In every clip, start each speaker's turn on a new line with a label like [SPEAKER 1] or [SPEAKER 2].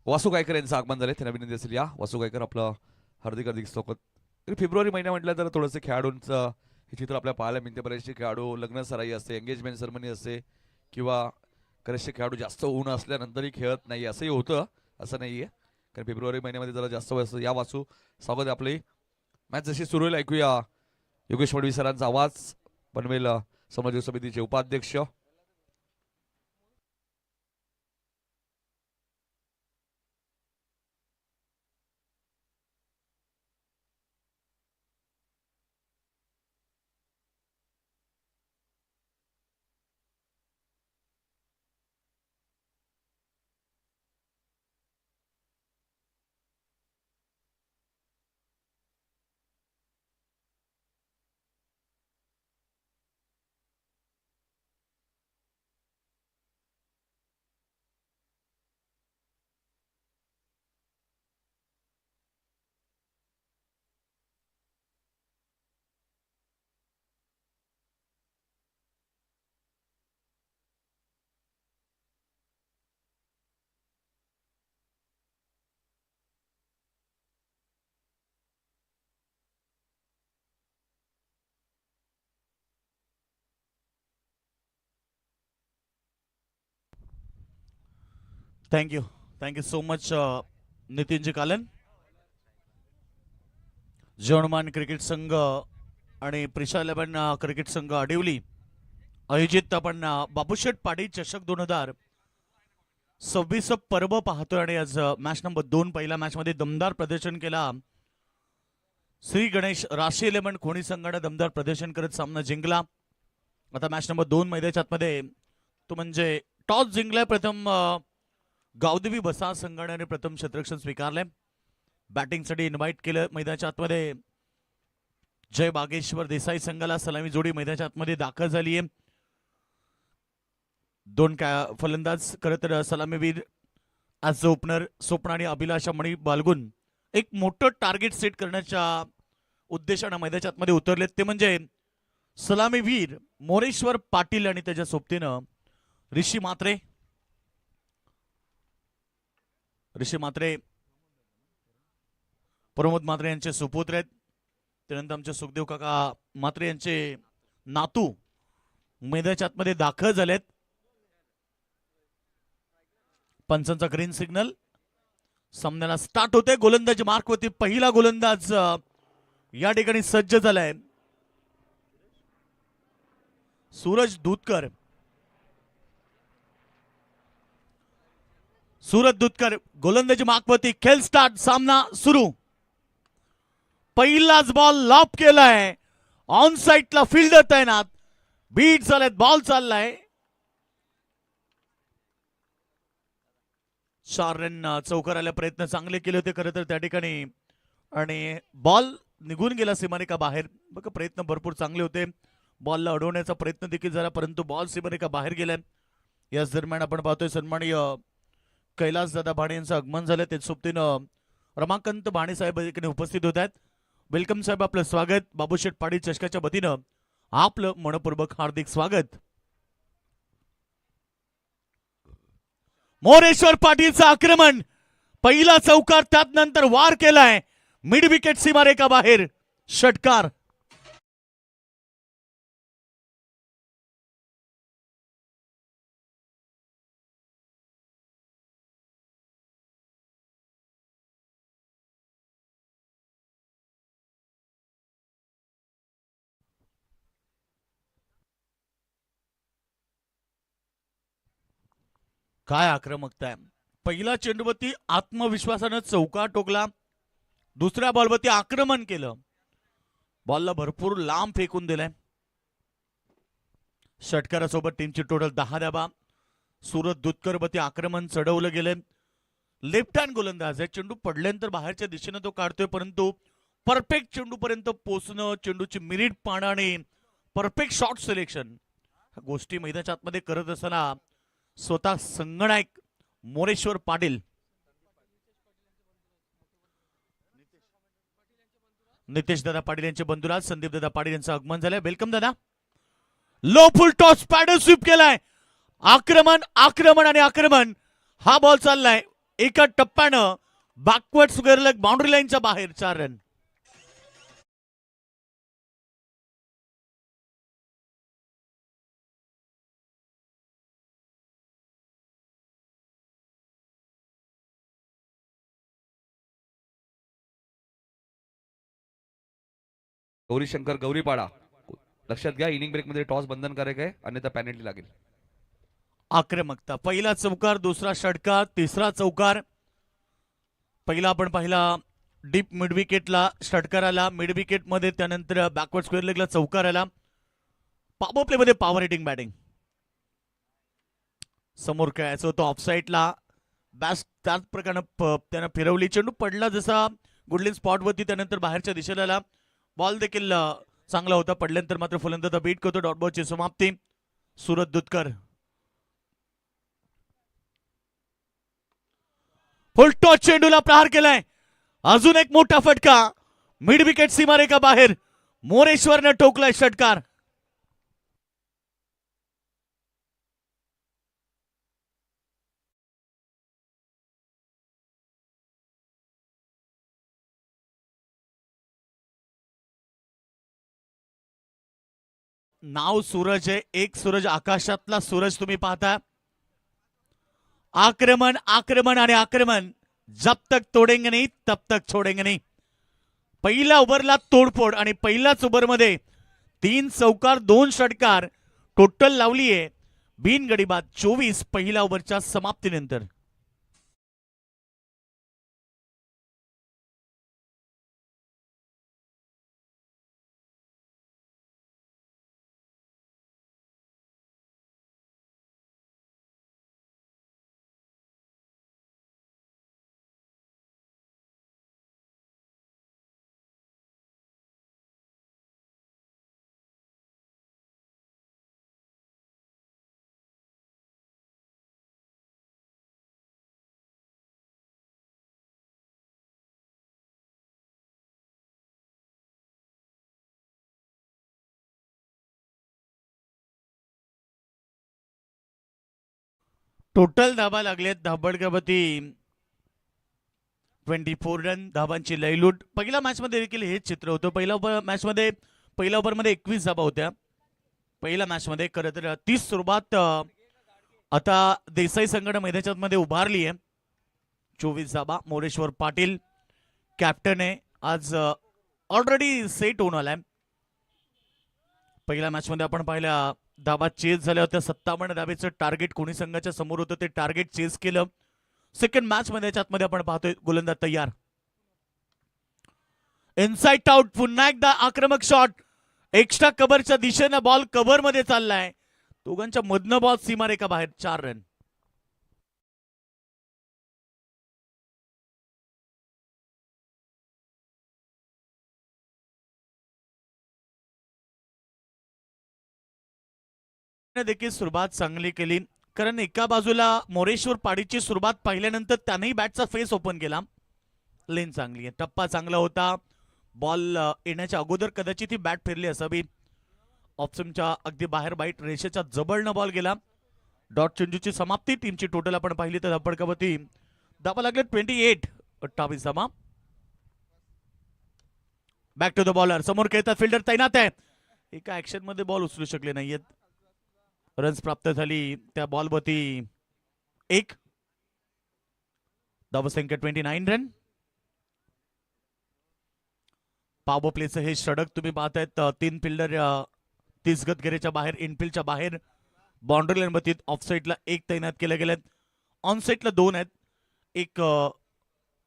[SPEAKER 1] वासू गायकर यांचं आगमन झाले, त्यांना विनंती असेल या वासू गायकर आपलं हार्दिक हार्दिक स्वागत. फेब्रुवारी महिना म्हटलं तर थोडंसं खेळाडूंचं हे चित्र आपल्याला पाहायला मिळते. बरेचसे खेळाडू लग्न सराई असते, एंगेजमेंट सेरेमनी असते किंवा बरेचसे खेळाडू जास्त ऊन असल्यानंतरही खेळत नाही असंही होतं, असं नाही आहे. कारण फेब्रुवारी महिन्यामध्ये जरा जास्त वेळ असतं. या वासू स्वागत आपली मॅच जशी सुरू होईल ऐकूया योगेश मडवी सरांचा आवाज. पनवेल समाज समितीचे उपाध्यक्ष.
[SPEAKER 2] Thank you so much Nitin ji Kalan. German cricket संघ आणि प्रिशा 11 क्रिकेट संघ आडिवली आयोजित आपण बाबूशेठ पाटील चषक 2026 पर्व पाहतोय. आणि आज मॅच नंबर 2 पहिल्या मॅच मध्ये दमदार प्रदर्शन केला. श्री गणेश राशी 11 खोणी संघाने दमदार प्रदर्शन करत सामना जिंकला. आता मॅच नंबर 2 मैदानाच्या आतमध्ये तो म्हणजे टॉस जिंकलाय. प्रथम गावदेवी बसा संघाने प्रथम क्षेत्ररक्षण स्वीकारले. बॅटिंगसाठी इन्व्हाइट केलं. मैदानाच्या आतमध्ये जय बागेश्वर देसाई संघाला सलामी जोडी मैदानाच्या आतमध्ये दाखल झाली आहे. 2 फलंदाज खरं तर सलामीवीर आज ओपनर स्वप्न आणि अभिलाषा मणी बालगुन एक मोठं टार्गेट सेट करण्याच्या उद्देशाने मैदानाच्या आतमध्ये उतरलेत. ते म्हणजे सलामीवीर मोरेश्वर पाटील आणि त्याच्या सोबतीनं ऋषी म्हात्रे. प्रमोद म्हात्रे यांचे सुपुत्र आहेत. त्यानंतर आमचे सुखदेव काका म्हात्रे यांचे नातू मैदानाच्या आतमध्ये दाखल झालेत. पंचांचा ग्रीन सिग्नल. सामन्याला स्टार्ट होते. गोलंदाजी मार्कवरती पहिला गोलंदाज या ठिकाणी सज्ज झालाय. सूरज दूधकर. गोलंदाजी मार्कवरती. खेळ स्टार्ट. सामना सुरू. पहिलाच बॉल लॉप केलाय. ऑन साइडला फिल्डर तैनात. बीट झालेत. बॉल चाललाय. 4 रन चौकार आल्या. प्रयत्न चांगले केले होते खरं तर त्या ठिकाणी आणि बॉल निघून गेला सीमारेखा बाहेर. बघा प्रयत्न भरपूर चांगले होते. बॉलला अडवण्याचा प्रयत्न देखील झाला परंतु बॉल सीमारेखा बाहेर गेलाय. याच दरम्यान आपण पाहतोय सन्माननीय कैलास दादा भाणे यांचं आगमन झालं. त्या सोबतीनं रमाकांत भाणे साहेब इकडे उपस्थित होत आहेत. वेलकम साहेब, आपलं स्वागत. बाबूशेठ पाटील चषकाच्या वतीनं आपलं मनपूर्वक हार्दिक स्वागत. मोरेश्वर पाटीलचं आक्रमण. पहिला चौकार त्यात नंतर वार केलाय. मिड विकेट सीमारेखा बाहेर. षटकार. काय आक्रमकता आहे. पहिला चेंडूवरती आत्मविश्वासानं चौकार टोकला. दुसऱ्या बॉलवरती आक्रमण केलं. बॉलला भरपूर लांब फेकून दिलाय. षटकारासोबत टीमची टोटल 10 धावा. सूरज दूधकर वरती आक्रमण चढवलं गेलं. लेफ्ट हँड गोलंदाज आहे. चेंडू पडल्यानंतर बाहेरच्या दिशेने तो काढतोय परंतु परफेक्ट चेंडू पर्यंत पोहोचणं, चेंडूची मिरिट पाहणं आणि परफेक्ट शॉट सिलेक्शन गोष्टी मैदानाच्या आतमध्ये करत असताना स्वतः संगणक मोरेश्वर पाटील नितेश दादा पाटील यांचे बंधुराज संदीप दादा पाटील यांचं आगमन झालंय. वेलकम दादा. Low full toss paddle sweep केलाय. आक्रमण आक्रमण आणि आक्रमण. हा बॉल चाललाय. एका टप्प्यानं बॅकवर्ड स्क्वेअर लेग बाउंड्री लाईनच्या बाहेर 4 रन.
[SPEAKER 1] गौरीशंकर गौरीपाडा, लक्षात घ्या इनिंग ब्रेक मध्ये टॉस बंधनकारक आहे, अन्यथा पॅनल्टी लागेल.
[SPEAKER 2] आक्रमकता, पहिला चौकार, दुसरा षटकार, तिसरा चौकार. पहिला आपण पाहिला डीप मिड विकेटला षटकार आला, मिड विकेट मध्ये त्यानंतर बॅकवर्ड स्क्वेअर लेगला चौकार आला. पॉवर प्ले मध्ये पॉवर हिटिंग बॅटिंग. समोर खेळायचं होतं ऑफसाईडला, बॅस त्याच प्रकारे त्यानं फिरवली, चेंडू पडला जसा गुडलिन स्पॉट वरती, त्यानंतर बाहेरच्या दिशेला आला. बॉल देखील चांगला होता, पडल्यानंतर मात्र फलंदाज बीट करतो. डॉट बॉलची समाप्ती. सुरत दुधकर फुल टॉस चेंडूला प्रहार केलाय. अजून एक मोठा फटका, मिड विकेट सीमारेखा बाहेर. मोरेश्वरने ठोकलाय षटकार. नाव सूरज आहे, एक सूरज, आकाशातला सूरज तुम्ही पाहता. आक्रमण आक्रमण आणि आक्रमण. जब तक तोडेंगे नहीं तब तक छोडेंगे नहीं. पहिल्या ओव्हरला तोडफोड आणि पहिल्याच ओव्हरमध्ये 3 चौकार 2 षटकार टोटल लावलीये. बिनगडी बाद 24 पहिल्या ओव्हरच्या समाप्तीनंतर. टोटल धाबा लागलेत धाबडगावती 24 रन. धाबांची लयलूट. पहिल्या मॅच मध्ये देखील हेच चित्र होतं. पहिल्या ओव्हरमध्ये 21 धाबा होत्या पहिल्या मॅच मध्ये. खरं तर ती सुरुवात आता देसाई संघटना मैदानाच्या मध्ये उभारली आहे. 24 धाबा. मोरेश्वर पाटील कॅप्टन आहे, आज ऑलरेडी सेट होऊन आलाय. पहिल्या मॅच मध्ये आपण पाहिल्या धाबा चेस झाल्या होत्या. 57 धाबेचं टार्गेट कोणी संघाच्या समोर होतं, ते टार्गेट चेस केलं. सेकंड मॅच मध्ये याच्यामध्ये आपण पाहतोय गोलंदाज तयार. इनसाइड आउट, पुन्हा एकदा आक्रमक शॉट. एक्स्ट्रा कव्हरच्या दिशेनं बॉल कव्हर मध्ये चाललाय. दोघांच्या मधनं बॉल सीमारेखा बाहेर. 4 रन. देखील सुरुवात चांगली केली, कारण एका बाजूला मोरेश्वर पाडीची सुरुवात पाहिल्यानंतर त्यानेही बॅटचा फेस ओपन केला. लेन चांगली आहे, टप्पा चांगला होता. बॉल येण्याच्या अगोदर कदाचित ही बॅट फिरली असावी. ऑप्शनच्या अगदी बाहेर बाईट रेषेच्या जबरनं बॉल गेला. डॉट चेंडूची समाप्ती. टीमची टोटल आपण पाहिली तर धपडकावती धाबा लागले 28. 28 धाबा. Back to the bowler. समोर खेळतात, फिल्डर तैनात आहे. एका ऍक्शन मध्ये बॉल उचलू शकले नाहीयेत. रन्स प्राप्त झाली त्या बॉलवरती 1. धावसंख्या 29 रन. पॉवर प्लेचं हे षटक तुम्ही पाहतायत. 3 फिल्डर 30 गत घेरेच्या बाहेर, इनफिल्डच्या बाहेर. बाउंड्री लाईन मध्ये ऑफ साईडला 1 तैनात केले गेलेत. ऑन साईडला 2 आहेत. एक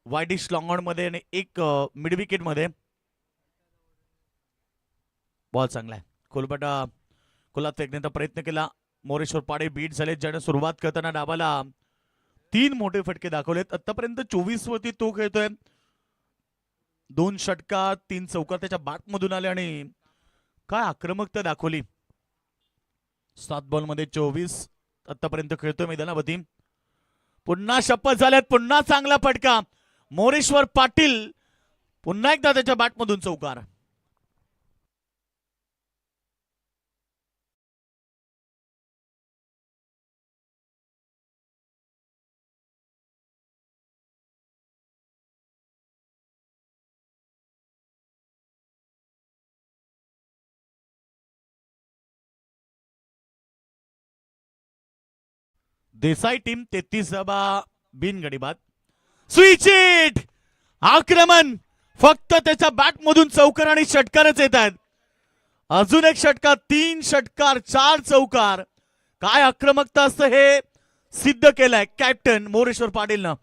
[SPEAKER 2] वायडिश लॉंग ऑन मध्ये आणि एक मिड विकेट मध्ये. बॉल चांगला आहे. खोलात फेकण्याचा प्रयत्न केला. मोरेश्वर पाडे बीट झाले, ज्याने सुरुवात करताना डाबाला 3 मोठे फटके दाखवलेत. आतापर्यंत 24 वरती तो खेळतोय. 2 षटकार 3 चौकार त्याच्या बॅट मधून आले आणि काय आक्रमकता दाखवली. 7 बॉल मध्ये 24 आतापर्यंत खेळतोय मैदानावरती. पुन्हा शपथ झाल्यात, पुन्हा चांगला फटका. मोरेश्वर पाटील पुन्हा एकदा त्याच्या बॅट मधून चौकार. देसाई टीम 33 धाबा बिनगडी बाद. स्विच इट, आक्रमण फक्त त्याच्या बॅट मधून चौकार आणि षटकारच येत आहेत. अजून एक षटकार, 3 षटकार 4 चौकार. काय आक्रमकता असतं हे सिद्ध केलंय कॅप्टन मोरेश्वर पाटीलनं.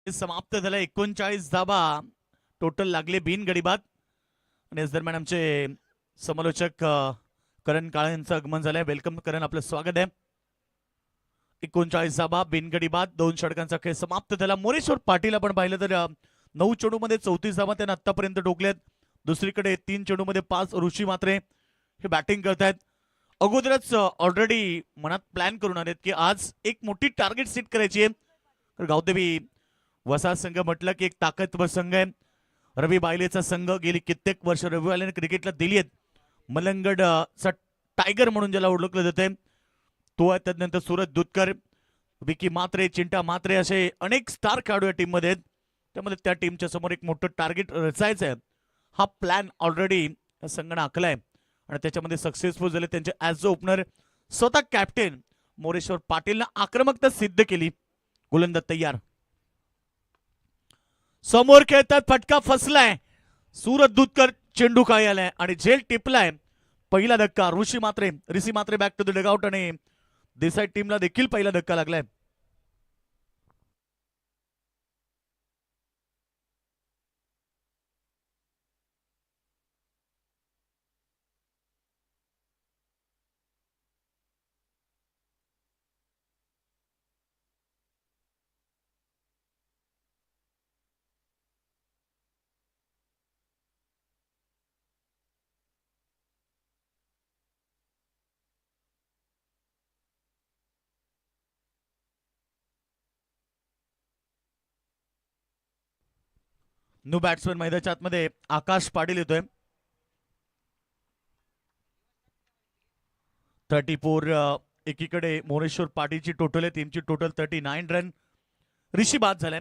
[SPEAKER 2] समाप्त झालं. 39 धाबा टोटल लागले बिनगडी बाद. आणि याच दरम्यान आमचे समालोचक करण काळे यांचं आगमन झालंय. वेलकम करण, आपलं स्वागत आहे. 39 धाबा बिनगडी बाद, 2 षटकांचा खेळ समाप्त झाला. मोरेश्वर पाटील आपण पाहिलं तर 9 चेंडूमध्ये 34 धाबा त्यांना आतापर्यंत ठोकल्यात. दुसरीकडे 3 चेंडूमध्ये 5 ऋषी मात्रे हे बॅटिंग करतायत. अगोदरच ऑलरेडी मनात प्लॅन करून आलेत की आज एक मोठी टार्गेट सेट करायची आहे. तर गावदेवी वसा संघ म्हटलं की एक ताकदवर संघ आहे. रवी बायलेचा संघ गेली कित्येक वर्ष रवी बायलेने क्रिकेटला दिली आहेत. मलंगड चा टायगर म्हणून ज्याला ओळखलं जाते तो आहे. त्यानंतर सूरज दुधकर, विकी मात्रे, चिंटा मात्रे असे अनेक स्टार खेळाडू या टीम मध्ये आहेत. त्यामध्ये त्या टीमच्या समोर एक मोठं टार्गेट रचायचं आहे. हा प्लॅन ऑलरेडी संघाने आखलाय आणि त्याच्यामध्ये सक्सेसफुल झाले. त्यांचे ऍज अ ओपनर स्वतः कॅप्टन मोरेश्वर पाटीलनं आक्रमकता सिद्ध केली. गोलंदाज तयार, समोर खेळतात, फटका फसलाय. सूरज दुधकर चेंडू खाली आलाय आणि झेल टिपलाय. पहिला धक्का ऋषी मात्रे बॅक टू द डगआउट आणि देसाई टीमला देखील पहिला धक्का लागलाय. न्यू बॅट्समॅन मैदानाच्या आतमध्ये आकाश पाटील येतोय. 34 एकीकडे मोरेश्वर पाटीलची टोटल आहे. टीमची टोटल 39 रन. ऋषी बाद झालाय,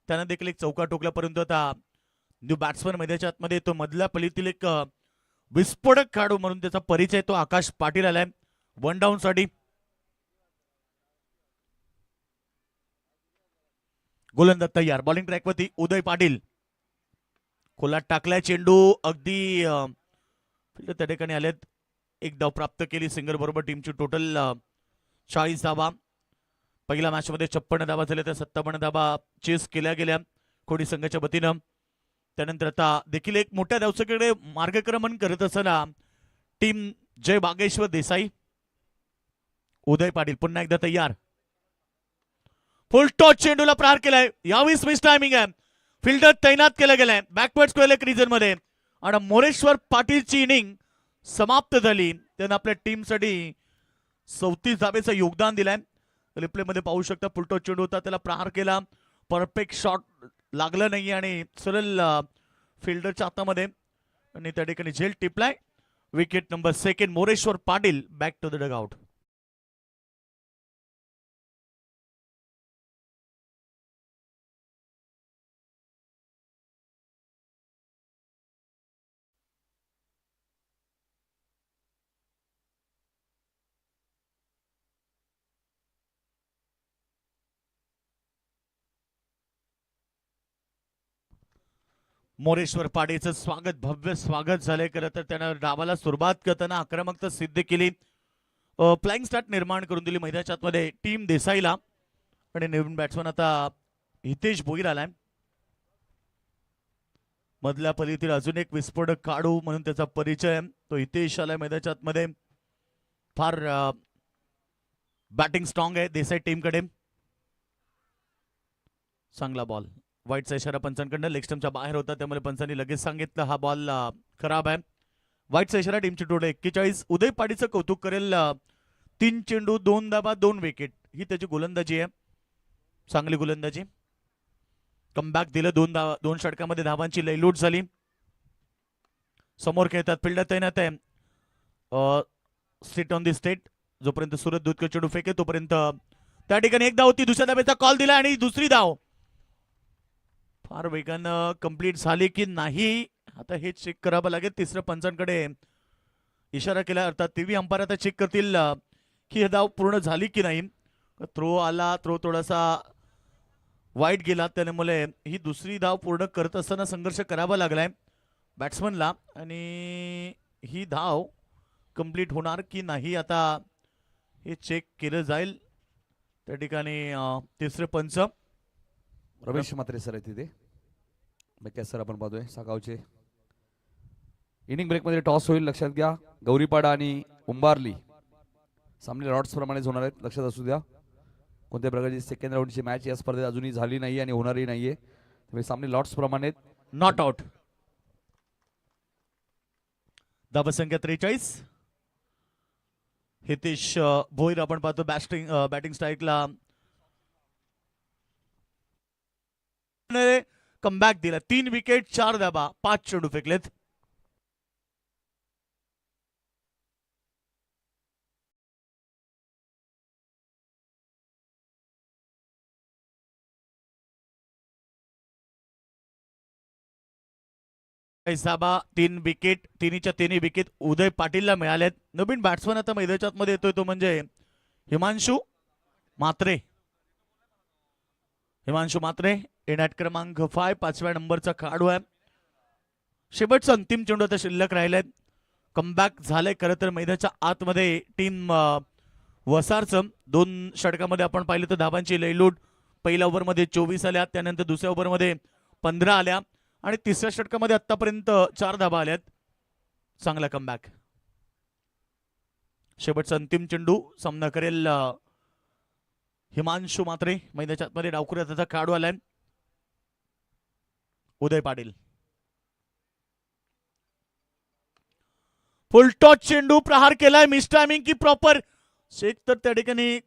[SPEAKER 2] त्यानं देखील एक चौका टोकला. परंतु आता न्यू बॅट्समॅन मैदानाच्या आतमध्ये तो मधल्या पलीतील एक विस्फोटक खेळाडू म्हणून त्याचा परिचय तो आकाश पाटील आलाय. 1 डाऊन साठी गोलंदाज तयार. बॉलिंग ट्रॅकवरती उदय पाटील, खोलात टाकलाय चेंडू, अगदी फिल्डर त्या ठिकाणी आलेत. एक धाव प्राप्त केली सिंगल बरोबर. टीमची टोटल 40 धाबा. पहिल्या मॅच मध्ये 56 धाबा झाल्या, त्या 57 धाबा चेस केल्या गेल्या कोणी संघाच्या वतीनं. त्यानंतर आता देखील एक मोठ्या धावसंख्येकडे मार्गक्रमण करत असताना टीम जय बागेश्वर देसाई. उदय पाटील पुन्हा एकदा तयार, फुल टॉच चेंडूला प्रहार केलाय. यावेळी मिस टायमिंग आहे, फिल्डर तैनात केलं गेलाय बॅकवर्ड स्क्वेअर लेग रिजन मध्ये आणि मोरेश्वर पाटीलची इनिंग समाप्त झाली. त्यानं आपल्या टीमसाठी 34 धाबेचं योगदान दिलंय. रिप्ले मध्ये पाहू शकता, फुल टॉच चेंडू होता, त्याला प्रहार केला, परफेक्ट शॉट लागलं नाही आणि सरळ फिल्डरच्या हातामध्ये आणि त्या ठिकाणी झेल टिपलाय. Wicket number 2 Moreshwar Patil back to the dugout. Moreshwar पाटीलचं स्वागत, भव्य स्वागत झालंय. खरं तर त्यानं डावाला सुरुवात करताना आक्रमकता सिद्ध केली, फ्लाइंग स्टार्ट निर्माण करून दिली मैदानाच्या आतमध्ये टीम देसाईला. आणि नवीन बॅट्समन आता हितेश भोईर आलाय. मधल्या फलीतील अजून एक विस्फोटक काढू म्हणून त्याचा परिचय तो हितेश आलाय मैदानाच्या आतमध्ये. फार बॅटिंग स्ट्रॉंग आहे देसाई टीमकडे. चांगला बॉल, वाईटचा इशारा पंचांकडनं, लेग स्टंपच्या बाहेर होता, त्यामुळे पंचांनी लगेच सांगितलं हा बॉल खराब आहे. वाईटचा इशारा. टीमची टोटल 41. उदय पाटीलचं कौतुक करेल, 3 चेंडू 2 धाबा 2 विकेट ही त्याची गोलंदाजी आहे. चांगली गोलंदाजी, कमबॅक दिलं. 2 षटकामध्ये धावांची लयलूट झाली. समोर खेळतात फिल्डर तैनात आहे स्टेट ऑन दी स्टेट. जोपर्यंत सुरत दूधकर चेंडू फेके तोपर्यंत त्या ठिकाणी एक धाव होती. दुसऱ्या धावेचा कॉल दिला आणि दुसरी धाव फार वेगानं कंप्लीट झाली की नाही आता हे चेक करावं लागेल. तिसऱ्या पंचांकडे इशारा केला अर्थात टीव्ही अंपायर आता चेक करतील की हे धाव पूर्ण झाली की नाही. थ्रो आला, थ्रो थोडासा वाईट गेला त्यामुळे ही दुसरी धाव पूर्ण करत असताना संघर्ष करावा लागलाय बॅट्समनला आणि ही धाव कंप्लीट होणार की नाही आता हे चेक केलं जाईल. त्या ठिकाणी तिसरे पंच
[SPEAKER 1] रमेश म्हात्रे सर आहे तिथे. बेक्या सर आपण पाहतोय सागावचे. इनिंग ब्रेकमध्ये टॉस होईल, लक्षात घ्या. गौरीपाडा आणि उंबारली सामने लॉट्स प्रमाणेच होणार आहेत, लक्षात असू द्या. कोणत्या प्रकारची सेकंड राऊंडची मॅच या स्पर्धेत अजूनही झाली नाही आणि होणारही नाहीये. त्यामुळे सामने लॉट्स प्रमाणे
[SPEAKER 2] नॉट आउट. धावसंख्या 43. हितेश भोईर आपण पाहतो बॅटिंग स्ट्राईकला कमबॅक दिला. 3 विकेट 4 धाबा 5 चेंडू फेकलेत. धाबा 3 विकेट, तिन्हीच्या तिन्ही विकेट उदय पाटीलला मिळालेत. नवीन बॅट्समन आता मैदानाच्या मध्ये येतोय तो म्हणजे हिमांशू म्हात्रे. हिमांशू म्हात्रे इनॅट क्रमांक 5 5व्या नंबरचा खेळाडू आहे. शेवटचा अंतिम चेंडू आता शिल्लक राहिलेत. कमबॅक झालंय खरं तर मैदानाच्या आतमध्ये टीम वसारचं. 2 षटकामध्ये आपण पाहिलं तर धाबांची लयलूट. पहिल्या ओव्हरमध्ये 24 आल्या, त्यानंतर दुसऱ्या ओव्हरमध्ये 15 आल्या आणि तिसऱ्या षटकामध्ये आतापर्यंत 4 धाबा आल्यात. चांगला कमबॅक. शेवटचा अंतिम चेंडू सामना करेल हिमांशू म्हात्रे. मैदानाच्या आतमध्ये डावखुऱ्या त्याचा खेळाडू आलाय उदय पाटील. फुलटॉस चेंडू प्रहार केलाय. मिस टायमिंग की प्रॉपर शेक तर त्या ठिकाणी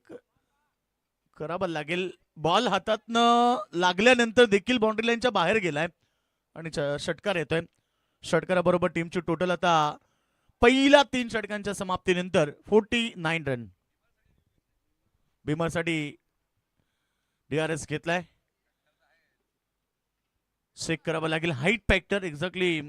[SPEAKER 2] करावं लागेल. बॉल हातातनं लागल्यानंतर देखील बाउंड्री लाईनच्या बाहेर गेलाय आणि षटकार येतोय. षटकाराबरोबर टीमची टोटल आता पहिल्या 3 षटकांच्या समाप्तीनंतर 49 रन. भीमरसाठी DRS घेतलाय. चेक करावं लागेल height factor exactly.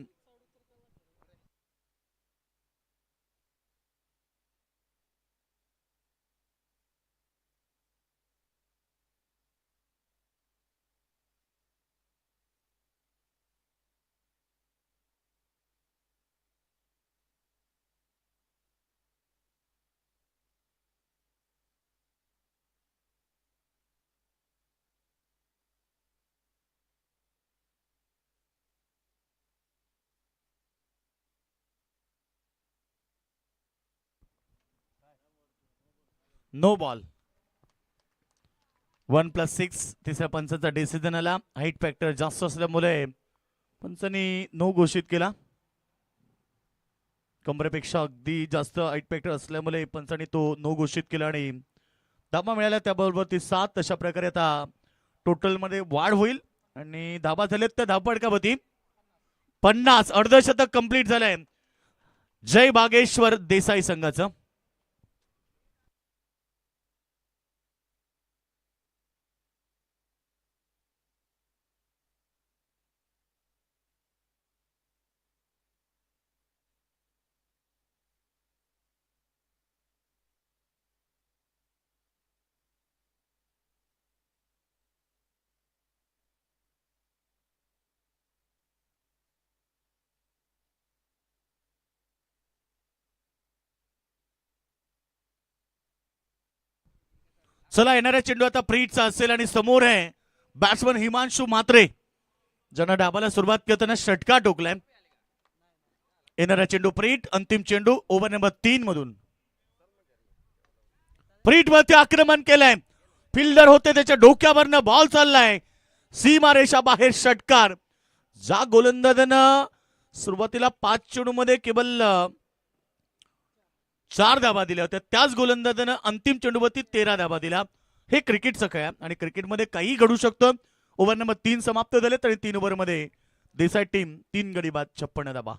[SPEAKER 2] No ball. 1+6 तिसऱ्या पंचाचा डिसिजन आला. हाईट फॅक्टर जास्त असल्यामुळे पंचांनी नो घोषित केला. कमरेपेक्षा अगदी जास्त हाईट फॅक्टर असल्यामुळे पंचांनी तो नो घोषित केला आणि धाबा मिळाला. त्याबरोबर ती 7. अशा प्रकारे आता टोटल मध्ये वाढ होईल आणि धाबा झालेत त्या धावपडकावरती 50. अर्धशतक कंप्लीट झालंय जय बागेश्वर देसाई संघाचं. चला येणारा चेंडू आता प्रीतचा असेल आणि समोर आहे बॅट्समन हिमांशू म्हात्रे ज्यांना डाबाला सुरुवात करताना षटकार ठोकलाय. येणारा चेंडू प्रीत. अंतिम चेंडू ओव्हर नंबर 3 मधून. प्रीत वरती आक्रमण केलंय. फिल्डर होते त्याच्या डोक्यावरनं बॉल चाललाय सीमारेषा बाहेर. षटकार. ज्या गोलंदाजानं सुरुवातीला 5 चेंडू मध्ये केवळ 4 धाबा दिल्या होत्या त्याच गोलंदाजानं अंतिम चेंडूवरती 13 धाबा दिल्या. हे क्रिकेटचं काय आणि क्रिकेटमध्ये काही घडू शकतं. ओव्हर नंबर 3 समाप्त झाले तरी 3 ओव्हरमध्ये देसाई टीम 3 गडी बाद 56 धाबा.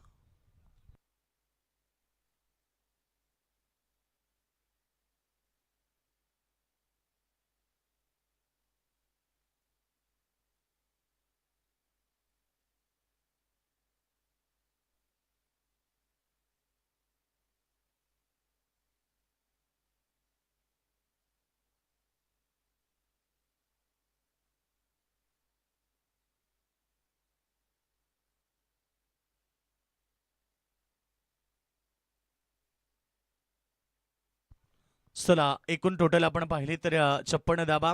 [SPEAKER 2] चला एकूण टोटल आपण पाहिली तर 56 धाबा.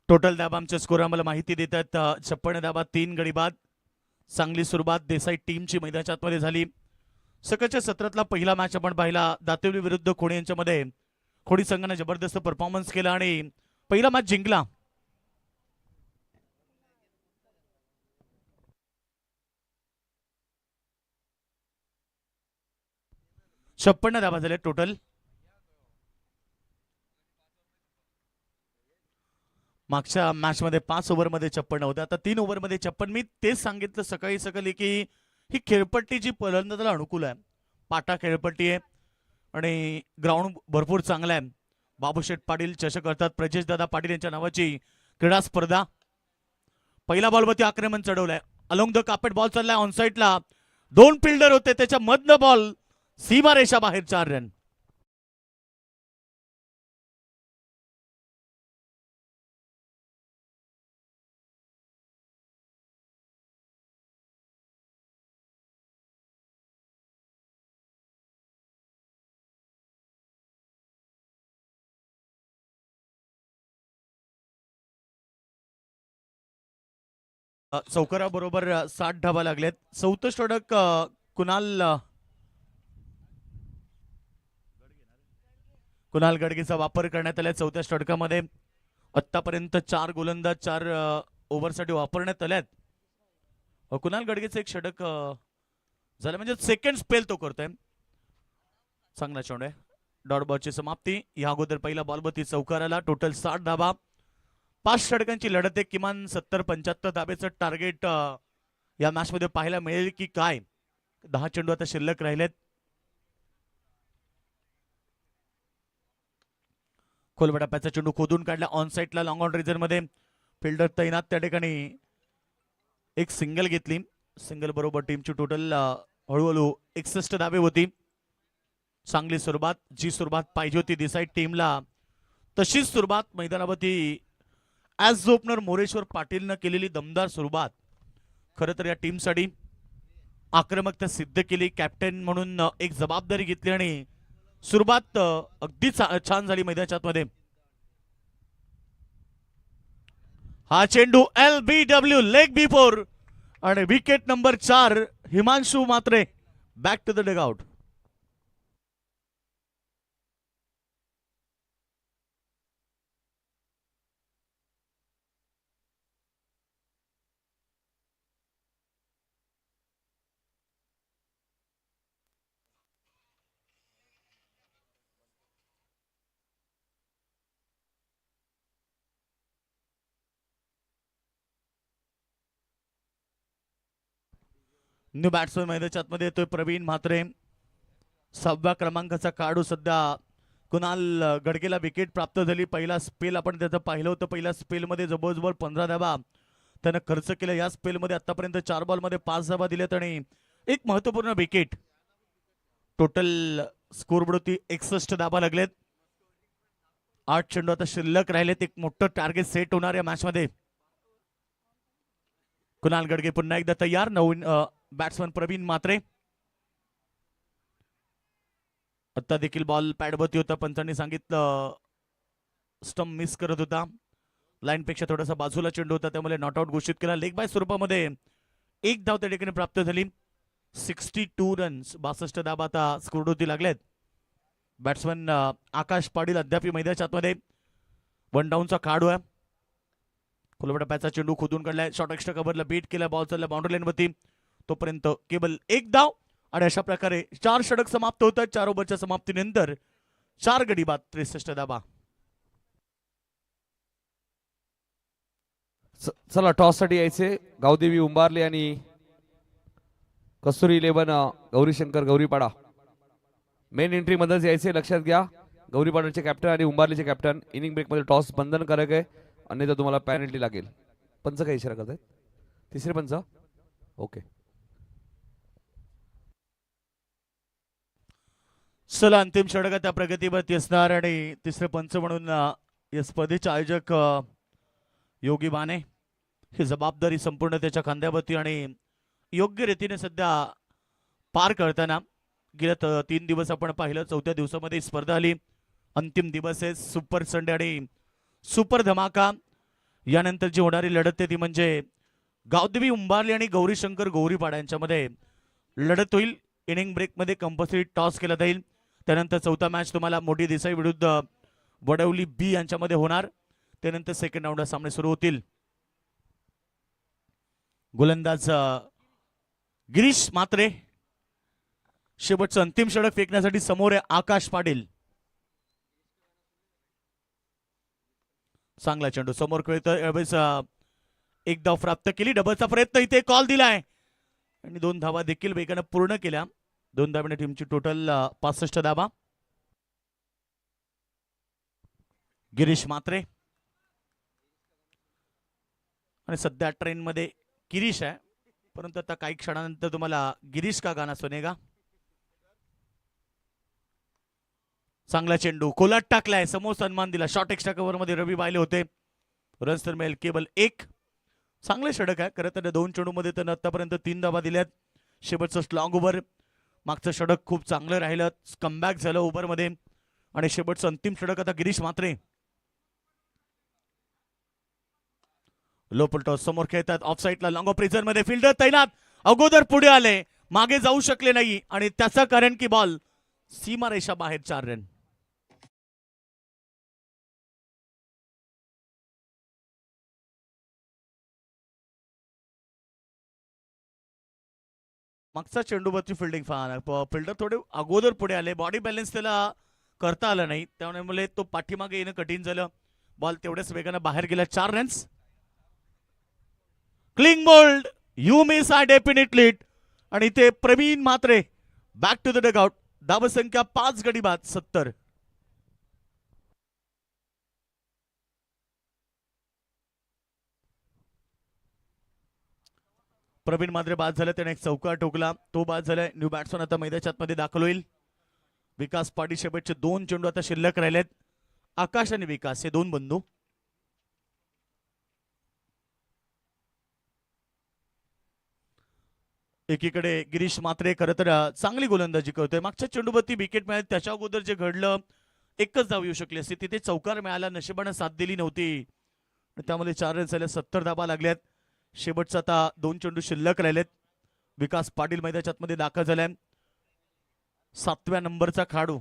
[SPEAKER 2] टोटल धाबा आमच्या स्कोर आम्हाला माहिती देतात. 56 धाबा, 3 गडी बाद. चांगली सुरुवात देसाई टीमची मैदानाच्या आतमध्ये झाली. सकाळच्या सत्रातला पहिला मॅच आपण पाहिला दातेवली विरुद्ध खोडे यांच्यामध्ये. खोडी संघाने जबरदस्त परफॉर्मन्स केला आणि पहिला मॅच जिंकला. 56 धाबा झाले टोटल. मागच्या मॅच मध्ये 5 ओव्हरमध्ये 56 होते, आता 3 ओव्हरमध्ये 56. मी तेच सांगितलं सकाळी की ही खेळपट्टी जी फलंदाजाला अनुकूल आहे. पाटा खेळपट्टी आहे आणि ग्राउंड भरपूर चांगला आहे. बाबूशेठ पाटील चषक करतात प्रजेश दादा पाटील यांच्या नावाची क्रीडा स्पर्धा. पहिला बॉलवरती आक्रमण चढवलंय. अलोंग द कार्पेट बॉल चाललाय ऑन साईडला. 2 फिल्डर होते, त्याच्या मधनं बॉल सीमा रेषा बाहेर. 4 रन. चौकारा बरोबर 60 धाबा लागलेत. 64 षटक कुणाल गडगेचा वापर करण्यात आलाय. 4थ्या षटकामध्ये आतापर्यंत 4 गोलंदाज 4 ओव्हरसाठी वापरण्यात आल्यात. कुणाल गडगेचं एक षटक झालं म्हणजे सेकंड स्पेल तो करतोय. चांगला चेंडू आहे. डॉट बॉलची समाप्ती. या अगोदर पहिला बॉलवरती चौकाराला. टोटल 60 धाबा. 5 षटकांची लढत आहे. किमान 70-75 धाब्याचं टार्गेट या मॅच मध्ये पाहायला मिळेल की काय. 10 चेंडू आता शिल्लक राहिलेत. खोलवटाप्याचा चेंडू खोदून काढला ऑन साईडला. लॉंग ऑन रिझन मध्ये फिल्डर तैनात. त्या ठिकाणी एक सिंगल घेतली. सिंगल बरोबर टीमची टोटल हळूहळू 61 धाबे होती. चांगली सुरुवात, जी सुरुवात पाहिजे होती देसाई टीमला तशीच सुरुवात मैदानावरती ॲज ओपनर मोरेश्वर पाटीलनं केलेली दमदार सुरुवात. खरं तर या टीमसाठी आक्रमकता सिद्ध केली. कॅप्टन म्हणून एक जबाबदारी घेतली आणि सुरुवात अगदी छान झाली मैदानाच्या आतमध्ये. हा चेंडू LBW लेग बिफोर आणि wicket number 4 Himanshu Mhatre. Back to the dugout. New batsman मैदानाच्या आतमध्ये येतोय प्रवीण म्हात्रे. 6व्या क्रमांकाचा काढू. सध्या कुणाल गडगेला विकेट प्राप्त झाली. पहिला स्पेल आपण त्याचं पाहिलं होतं. पहिल्या स्पेलमध्ये जवळजवळ 15 धाबा त्यानं खर्च केला. या स्पेलमध्ये आतापर्यंत 4 बॉलमध्ये 5 धाबा दिल्यात आणि एक महत्वपूर्ण विकेट. टोटल स्कोरबोर्डवरती 61 धाबा लागलेत. 8 चेंडू आता शिल्लक राहिलेत. एक मोठं टार्गेट सेट होणार या मॅच मध्ये. कुणाल गडगे पुन्हा एकदा तयार. नवीन बॅट्समन प्रवीण म्हात्रे. आता देखील बॉल पॅडवरती होता. पंचांनी सांगितलं स्टंप मिस करत होता. लाईन पेक्षा थोडासा बाजूला चेंडू होता, त्यामुळे नॉट आउट घोषित केला. लेग बाय स्वरूपामध्ये एक धाव त्या ठिकाणी प्राप्त झाली. 62 रन्स. 62 धाबा आता स्कोरवरती लागलेत. बॅट्समन आकाश पाटील अद्याप मैदानाच्या आतमध्ये. 1 डाऊनचा खेळाडू आहे. खोलवटा पॅचा चेंडू खोदून काढलाय. शॉर्ट एक्स्ट्रा कव्हरला बीट केला. बॉल चालला बाउंड्री लाईन वरती. तोपर्यंत केवळ एक धाव आणि अशा प्रकारे 4 षटक समाप्त होतात. 4 ओव्हरच्या समाप्तीनंतर 4 गडी बाद. 63 धाबा.
[SPEAKER 1] चला टॉस साठी यायचे. गावदेवी उंबारले आणि कस्तुरी 11 गौरीशंकर गौरीपाडा. मेन एंट्री मध्येच यायचे. लक्षात घ्या गौरीपाडाचे कॅप्टन आणि उंबारलेचे कॅप्टन. इनिंग ब्रेक मध्ये टॉस बंधनकारक आहे, अन्यथा तुम्हाला पेनल्टी लागेल. पंच काय इशारा करतायत? तिसरे पंच. ओके.
[SPEAKER 2] चला अंतिम षटक त्या प्रगतीवरती असणार आणि तिसरे पंच म्हणून या स्पर्धेचे आयोजक योगी बाने. ही जबाबदारी संपूर्ण त्याच्या खांद्यावरती आणि योग्य रीतीने सध्या पार करताना गेल्या 3 दिवस आपण पाहिलं. 4थ्या दिवसामध्ये स्पर्धा आली. अंतिम दिवस आहे. सुपर संडे आणि सुपर धमाका. यानंतर जी होणारी लढत आहे ती म्हणजे गावदेवी उंबारली आणि गौरीशंकर गौरीपाडा यांच्यामध्ये लढत होईल. इनिंग ब्रेकमध्ये कंपल्सरी टॉस केला जाईल. त्यानंतर चौथा मॅच तुम्हाला मोठी देसाई विरुद्ध वडवली बी यांच्यामध्ये होणार. त्यानंतर सेकंड राऊंडला सामने सुरू होतील. गोलंदाज गिरीश म्हात्रे. शेवटचं अंतिम षटक फेकण्यासाठी समोर आहे आकाश पाटील. चांगला चेंडू समोर खेळतोय. एक धाव प्राप्त केली. डबलचा प्रयत्न इथे कॉल दिलाय आणि 2 धावा देखील वेगानं पूर्ण केल्या. 2 धाब्याने टीमची टोटल 65 धावा. गिरीश म्हात्रे आणि सध्या ट्रेन मध्ये गिरीश आहे, परंतु आता काही क्षणानंतर तुम्हाला गिरीश का गाना सुनेगा. चांगला चेंडू कोलाट टाकलाय. समोर सन्मान दिला. शॉर्ट एक्स्ट्रा कव्हर मध्ये रवी बायले होते. रन्स तर मिळेल केवळ 1. चांगले षटक आहे. खरं तर 2 चेंडूमध्ये त्यानं आतापर्यंत 3 धावा दिल्यात. शेवटचं स्लॉंग ओव्हर. मागचं षटक खूप चांगलं राहिलं. कमबॅक झालं ओव्हर मध्ये आणि शेवटचं अंतिम षटक आता गिरीश म्हात्रे. लो टॉस समोर खेळतात. ऑफ साईडला लॉंग ऑफ रिझर्व मध्ये फिल्डर तैनात. अगोदर पुढे आले, मागे जाऊ शकले नाही आणि त्याचं कारण की बॉल सीमारेषा बाहेर. 4 रन. मागचा चेंडूवरची फिल्डिंग फिल्डर थोडे अगोदर पुढे आले. बॉडी बॅलन्स त्याला करता आलं नाही, त्यामुळे तो पाठीमागे येणं कठीण झालं. बॉल तेवढ्याच वेगानं बाहेर गेला. 4 runs. Clean bowled. You miss I definitely. आणि ते Pravin Mhatre back to the dugout. धावसंख्या 5 गडी बाद 70. प्रवीण म्हात्रे बाद झाले. त्याने एक चौकार ठोकला, तो बाद झालाय. न्यू बॅट्समन आता मैदानाच्या आतमध्ये दाखल होईल. विकास पाटील. शेवटचे 2 चेंडू आता शिल्लक राहिलेत. आकाश आणि विकास हे 2 बंधू. एकीकडे गिरीश म्हात्रे खरं तर चांगली गोलंदाजी करतोय. मागच्या चेंडूवरती विकेट मिळाली, त्याच्या अगोदर जे घडलं एकच धाव येऊ शकली असती. तिथे चौकार मिळाला, नशिबानं साथ दिली नव्हती. त्यामध्ये 4 रन झाले. 70 धावा लागल्यात. शेवटचा आता 2 चेंडू शिल्लक राहिलेत. विकास पाटील मैदानाच्या आतमध्ये दाखल झालाय. 7व्या नंबरचा खेळाडू.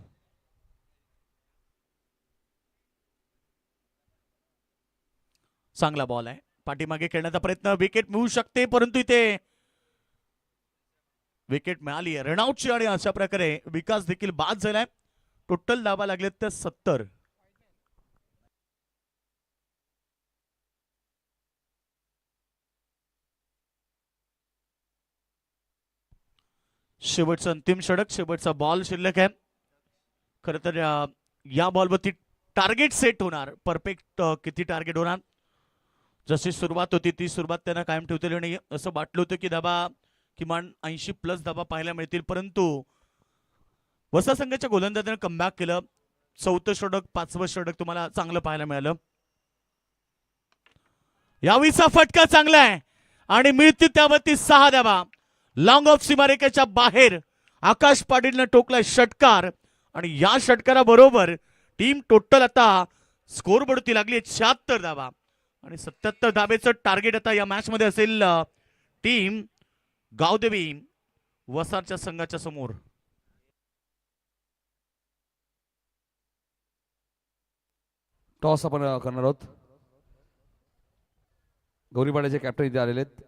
[SPEAKER 2] चांगला बॉल आहे. पाठीमागे खेळण्याचा प्रयत्न. विकेट मिळू शकते, परंतु इथे विकेट मिळाली आहे रनआउटची आणि अशा प्रकारे विकास देखील बाद झालाय. टोटल धावा लागलेत तर 70. शेवटचं अंतिम षटक. शेवटचा बॉल शिल्लक आहे. खरं तर या बॉलवरती टार्गेट सेट होणार. परफेक्ट किती टार्गेट होणार. जशी सुरुवात होती ती सुरुवात त्यांना कायम ठेवलेली नाही. असं वाटलं होतं की धाबा किमान 80+ धाबा पाहायला मिळतील, परंतु वसा संघाच्या गोलंदाजाने कमबॅक केलं. 4थं षटक 5वं षटक तुम्हाला चांगलं पाहायला मिळालं. यावीचा फटका चांगला आहे आणि मिळतील त्यावरती 6 धाबा. लॉंग ऑफ सीमारेखेच्या बाहेर आकाश पाटीलने टोकलाय षटकार आणि या षटकाराबरोबर टीम टोटल आता स्कोरबोर्डती लागली 76 धाबा आणि 77 धाबेचं टार्गेट आता या मॅच मध्ये असेल टीम गावदेवी वसारच्या संघाच्या समोर.
[SPEAKER 1] टॉस आपण करणार आहोत. गौरीपाड्याचे कॅप्टन इथे आलेले आहेत.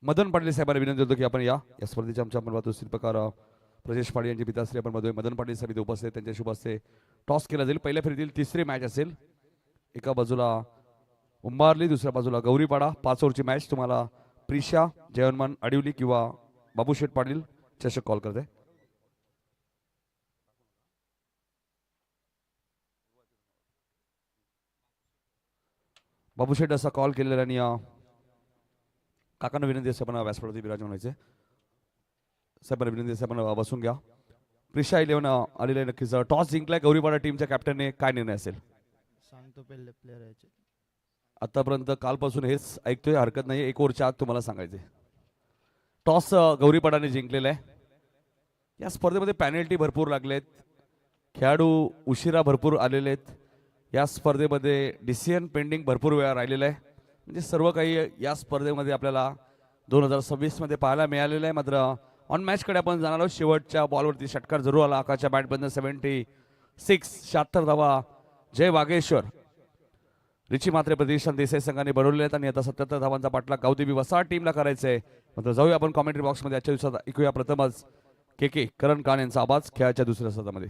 [SPEAKER 1] मदन पाटील साहेबांना विनंती होतो की आपण या स्पर्धेच्या आमच्या आपण पाहतो शिल्पकार प्रजेश पाटील यांचे पिताश्री आपण बघतोय. मदन पाटील साहेब इथे उपस्थित. त्यांच्या शुभ हस्ते टॉस केला जाईल. पहिल्या फेरीतील 3री मॅच असेल. एका बाजूला उंबारली, दुसऱ्या बाजूला गौरीपाडा. 5 ओव्हरची मॅच. तुम्हाला प्रिशा जयवंतमान अडिवली किंवा बाबूशेठ पाटील चषक कॉल करते. बाबूशेठ असा कॉल केलेला आणि काकांना विनंती असते आपण व्यासपीठावरती विराजमान व्हायचे. साहेबांना विनंती असते आपण बसून घ्या. प्रिशा 11 आलेले आहे नक्कीच. टॉस जिंकलाय गौरीपाडा टीमच्या कॅप्टनने, काय निर्णय असेल?
[SPEAKER 3] सांगतो पहिले प्लेयर याचे.
[SPEAKER 1] आतापर्यंत कालपासून हेच ऐकतोय, हरकत नाही. 1 ओव्हरच्या आत तुम्हाला सांगायचे. टॉस गौरीपाडाने जिंकलेला आहे. या स्पर्धेमध्ये पॅनल्टी भरपूर लागलेत, खेळाडू उशिरा भरपूर आलेले आहेत. या स्पर्धेमध्ये डिसिजन पेंडिंग भरपूर वेळा राहिलेला आहे. म्हणजे सर्व काही या स्पर्धेमध्ये आपल्याला 2026 मध्ये पाहायला मिळालेलं आहे. मात्र ऑन मॅचकडे आपण जाणार आहोत. शेवटच्या बॉलवरती षटकार जरूर आला आकाशच्या बॅटमधनं. 76 धावा जय वाघेश्वर. रिची मात्रे प्रतिष्ठान देसाई संघाने बनवलेले आहेत आणि आता 77 धावांचा पाठलाग गावदेवी वसाहत टीमला करायचा आहे. मात्र जाऊया आपण कॉमेंट्री बॉक्समध्ये. आजच्या दिवसात ऐकूया प्रथमच के करण खान यांचा आवाज खेळाच्या दुसऱ्या सत्रामध्ये.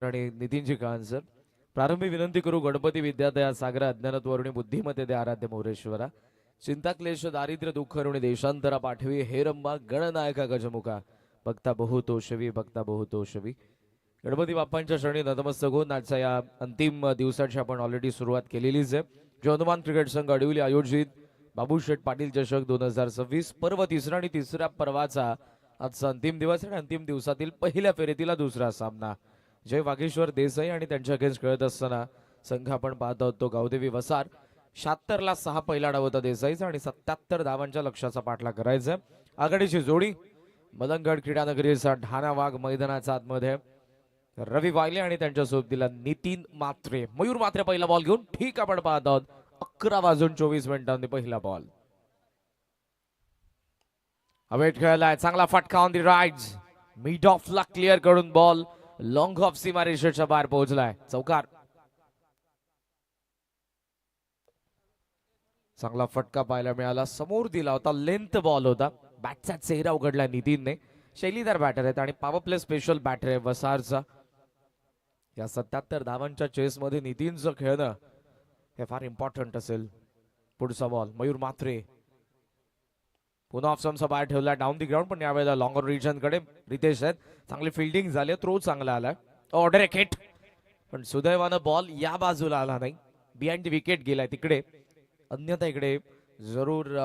[SPEAKER 4] आणि नितीनजी कान सर. प्रारंभी विनंती करू गणपती विद्यादया सागरा अज्ञानात वरुणी बुद्धिमते दे आराध्य मोरेश्वरा. चिंता क्लेश दारिद्र्य दुःख ऋणी देशांतरा पाठवी हेरंबा गणनायका गजमुखा. बघता बहुतोषवी बघता बहुतोषवी. गणपती बाप्पांच्या शरणी नतमस्तक होऊन आजच्या या अंतिम दिवसाची आपण ऑलरेडी सुरुवात केलेलीच आहे. जो हनुमान क्रिकेट संघ अडविली आयोजित बाबूशेठ पाटील चषक 2026 पर्व तिसरा आणि तिसऱ्या पर्वाचा आजचा अंतिम दिवस आणि अंतिम दिवसातील पहिल्या फेरीतीला दुसरा सामना. जय वाघेश्वर देसाई आणि त्यांच्या अगेन्स्ट खेळत असताना संघ आपण पाहत आहोत तो गावदेवी वसार. 76 ला 6 पहिला डाव होता देसाईचा आणि 77 धावांच्या लक्ष्याचा पाठलाग करायचा. आघाडीची जोडी मलंगड क्रीडानगरीचा ढाना वाघ मैदानाच्या आतमध्ये रवी वायले आणि त्यांच्या सोबतीला नितीन मात्रे. मयूर मात्रे पहिला बॉल घेऊन ठीक आपण पाहत आहोत. 11:24 पहिला बॉल. अवेट खेळलाय चांगला फटका on the right. Mid off ला क्लिअर करून बॉल लॉंग ऑफ सीमारेषेच्या बाहेर पोहोचलाय. चौकार. चांगला फटका पाहायला मिळाला. समोर दिला होता, लेंथ बॉल होता. बॅटचा चेहरा उघडला नितीनने. शैलीदार बॅटर आहेत आणि पॉवर प्ले स्पेशल बॅटर आहे वसारचा. या 77 धावांच्या चेस मध्ये नितीनचं खेळणं हे फार इम्पॉर्टंट असेल. पुढचा बॉल मयूर मात्रे. पुन्हा ऑप्शनचा बाहेर ठेवला डाऊन दी ग्राउंड, पण यावेळेला लॉंगर रिजन कडे रितेश आहेत. चांगली फिल्डिंग झाली, थ्रो चांगला आलाय. ऑर्डर एक हिट, पण सुदैवानं बॉल या बाजूला आला नाही. बिहाइंड द विकेट गेलाय तिकडे. अन्यथा इकडे जरूर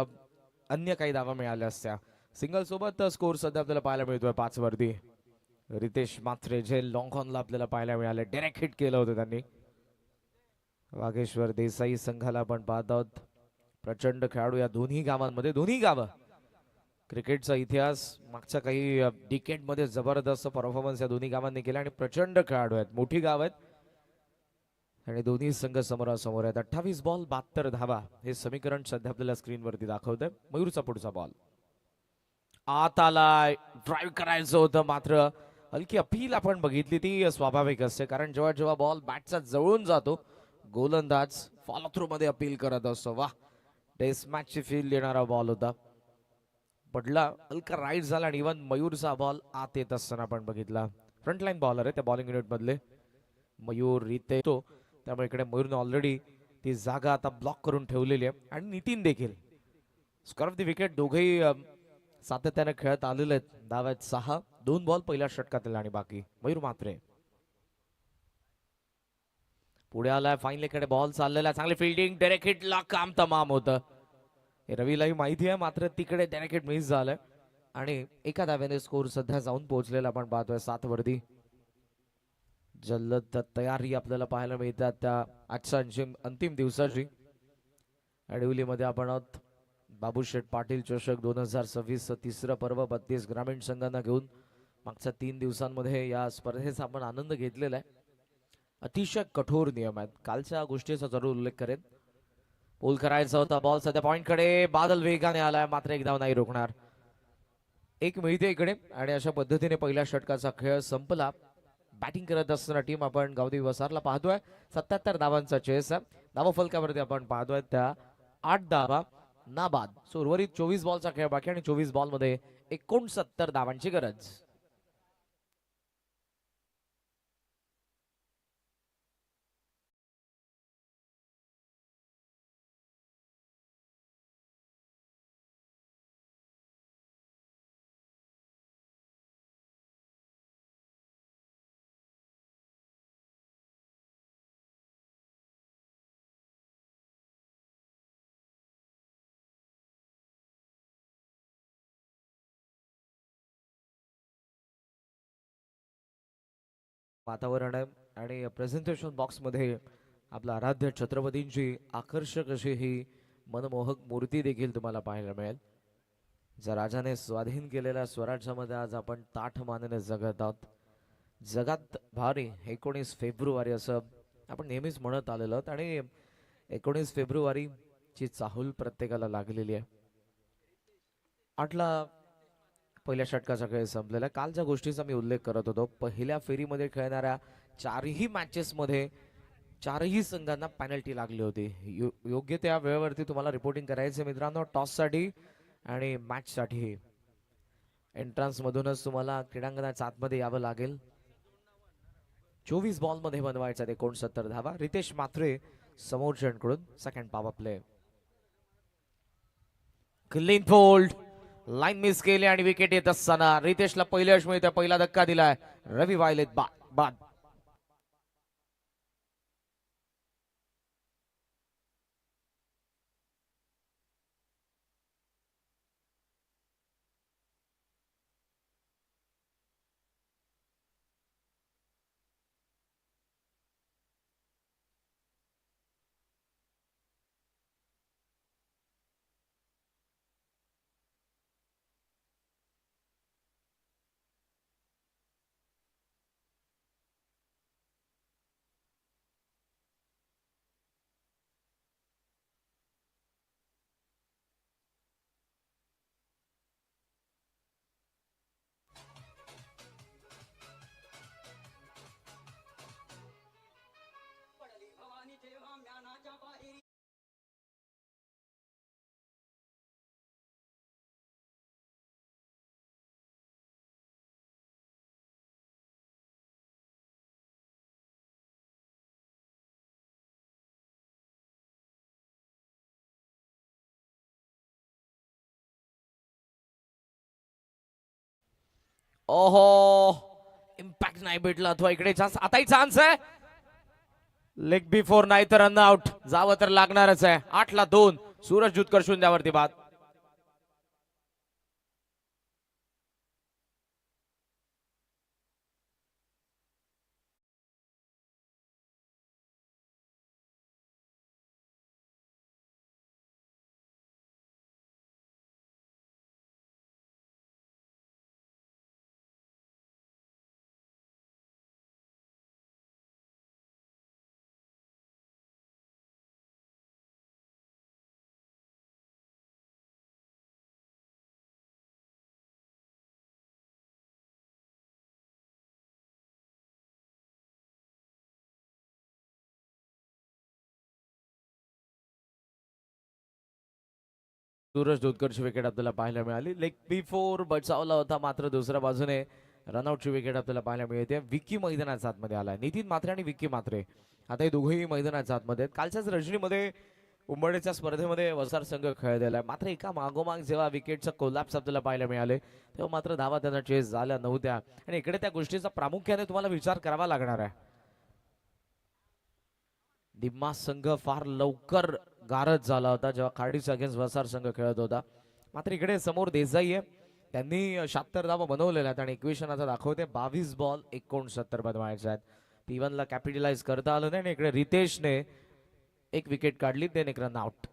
[SPEAKER 4] अन्य काही धावा मिळाल्या असत्या. सिंगल सोबत स्कोर सध्या आपल्याला पाहायला मिळतोय 5 वरती. रितेश मात्रे जे लॉंग ऑनला आपल्याला पाहायला मिळाले. डायरेक्ट हिट केलं होतं त्यांनी. वाघेश्वर देसाई संघाला आपण पाहत आहोत. प्रचंड खेळाडू या दोन्ही गावांमध्ये. दोन्ही गावं क्रिकेटचा इतिहास मागच्या काही डिकेड मध्ये जबरदस्त परफॉर्मन्स या दोन्ही गावांनी केला आणि प्रचंड खेळाडू आहेत. मोठी गाव आहेत आणि दोन्ही संघ समोरासमोर आहेत. 28 बॉल 72 धावा हे समीकरण सध्या आपल्याला स्क्रीनवरती दाखवतंय. मयूरचा पुढचा बॉल आत आलाय. ड्राईव्ह करायचं होतं, मात्र हलकी अपील आपण बघितली ती स्वाभाविक असते, कारण जेव्हा जेव्हा बॉल बॅटचा जवळून जातो गोलंदाज फॉलो थ्रू मध्ये अपील करत असतो. वा, टेस्ट मॅचची फील देणारा बॉल होता. पडला, हलका राईट झाला आणि इव्हन मयूरचा बॉल आत येत असताना आपण बघितला. फ्रंटलाईन बॉलर आहे त्या बॉलिंग युनिट मधले मयूर रिते तो, त्यामुळे इकडे मयूरने ऑलरेडी ती जागा आता ब्लॉक करून ठेवलेली आहे. आणि नितीन देखील स्कोर ऑफ द विकेट. दोघेही सातत्याने खेळत आलेले आहेत. धाव्यात 6, 2 बॉल पहिल्या षटकातील आणि बाकी. मयूर मात्रे पुढे आलाय. फाईनलीकडे बॉल चाललेला, चांगली फिल्डिंग, डायरेक्ट हिटला काम तमाम होतं. हे रवीलाही माहिती आहे, मात्र तिकडे त्या रॅकेट मिस झालंय आणि एका धाव्याने स्कोर सध्या जाऊन पोहोचलेला आपण पाहतोय 7 वरती. जल्लद तयारी आपल्याला पाहायला मिळतात त्या आजच्या अंतिम दिवसाची. अडवलीमध्ये आपण आहोत. बाबूशेठ पाटील चषक 2026 तिसरं पर्व 32 ग्रामीण संघांना घेऊन मागच्या 3 दिवसांमध्ये या स्पर्धेचा आपण आनंद घेतलेला आहे. अतिशय कठोर नियम आहेत. कालच्या गोष्टीचा जरूर उल्लेख करेन. पोल करायचा होता बॉल सध्या पॉइंट कडे. बादल वेगाने आलाय मात्र एक धाव नाही रोखणार. एक मिळते इकडे आणि अशा पद्धतीने पहिल्या षटकाचा खेळ संपला. बॅटिंग करत असताना टीम आपण गावदेवी वसारला पाहतोय. 77 धावांचा चेस आहे. धावा फलकावरती आपण पाहतोय त्या 8 धावा नाबाद. सो उर्वरित 24 बॉलचा खेळ बाकी आणि 24 बॉल मध्ये 69 धावांची गरज. वातावरण आहे आणि प्रेझेंटेशन बॉक्स मध्ये आपला आराध्य छत्रपतींची आकर्षक अशी ही मनमोहक मूर्ती देखील तुम्हाला पाहायला मिळेल. ज्या राजाने स्वाधीन केलेल्या स्वराज्यामध्ये आज आपण ताठ मानेने जगत आहोत. जगात भारी 19 फेब्रुवारी असं आपण नेहमीच म्हणत आलेलो आहोत आणि 19 फेब्रुवारी ची चाहूल प्रत्येकाला लागलेली आहे. 8ला पहिल्या षटकाचा खेळ संपलेला. काल ज्या गोष्टीचा मी उल्लेख करत होतो, पहिल्या फेरीमध्ये खेळणाऱ्या 4ही मॅचेस मध्ये 4ही संघांना पेनल्टी लागली होती. योग्य त्या वेळेवरती तुम्हाला रिपोर्टिंग करायचे मित्रांनो. टॉस साठी आणि मॅच साठी एंट्रन्स मधूनच तुम्हाला क्रीडांगणाच्या आतमध्ये यावं लागेल. 24 बॉल मध्ये बनवायचा 69 धावा. रितेश मात्रे समोरच्यांकडून second power play. Clean bowled. Line miss केली आणि विकेट येत असताना रितेशला पहिले यश मिळतं. पहिला धक्का दिलाय रवी वायलेत बाद. ओहो, इम्पॅक्ट नाही भेटला अथवा इकडे चान्स. आताही चान्स आहे. लेग बिफोर नाही तर रन आउट. जावं तर लागणारच आहे. 8ला 2. सूरज जुतकर शून्यावरती बाद. सूरज दुधकरची विकेट आपल्याला पाहायला मिळाली. लेग बिफोर बचावला होता मात्र दुसऱ्या बाजूने रनआउटची विकेट आपल्याला पाहायला मिळते. विकी मैदानाच्या आतमध्ये आलाय. नितीन मात्रे आणि विकी मात्रे आता हे दोघेही मैदानाच्या आतमध्ये आहेत. कालच्याच रजनीमध्ये उंबरठ्याच्या स्पर्धेमध्ये वसार संघ खेळलेला आहे. मात्र एका मागोमाग जेव्हा विकेटचा कोलॅप्स आपल्याला पाहायला मिळाले तेव्हा मात्र धावा त्यांना चेस झाल्या नव्हत्या आणि इकडे त्या गोष्टीचा प्रामुख्याने तुम्हाला विचार करावा लागणार आहे. दिम्मा संघ फार लवकर गारद झाला होता जेव्हा खाडीच्या अगेन्स्ट वसार संघ खेळत होता. मात्र इकडे समोर देसाई आहे, त्यांनी 76 धावा बनवलेल्या आहेत आणि इक्वेशन आता दाखवते 22 बॉल 69 बनवायचे आहेत. P1 ला कॅपिटलाइज करता आलं नाही आणि इकडे रितेशने एक विकेट काढली, देन एक रन आउट.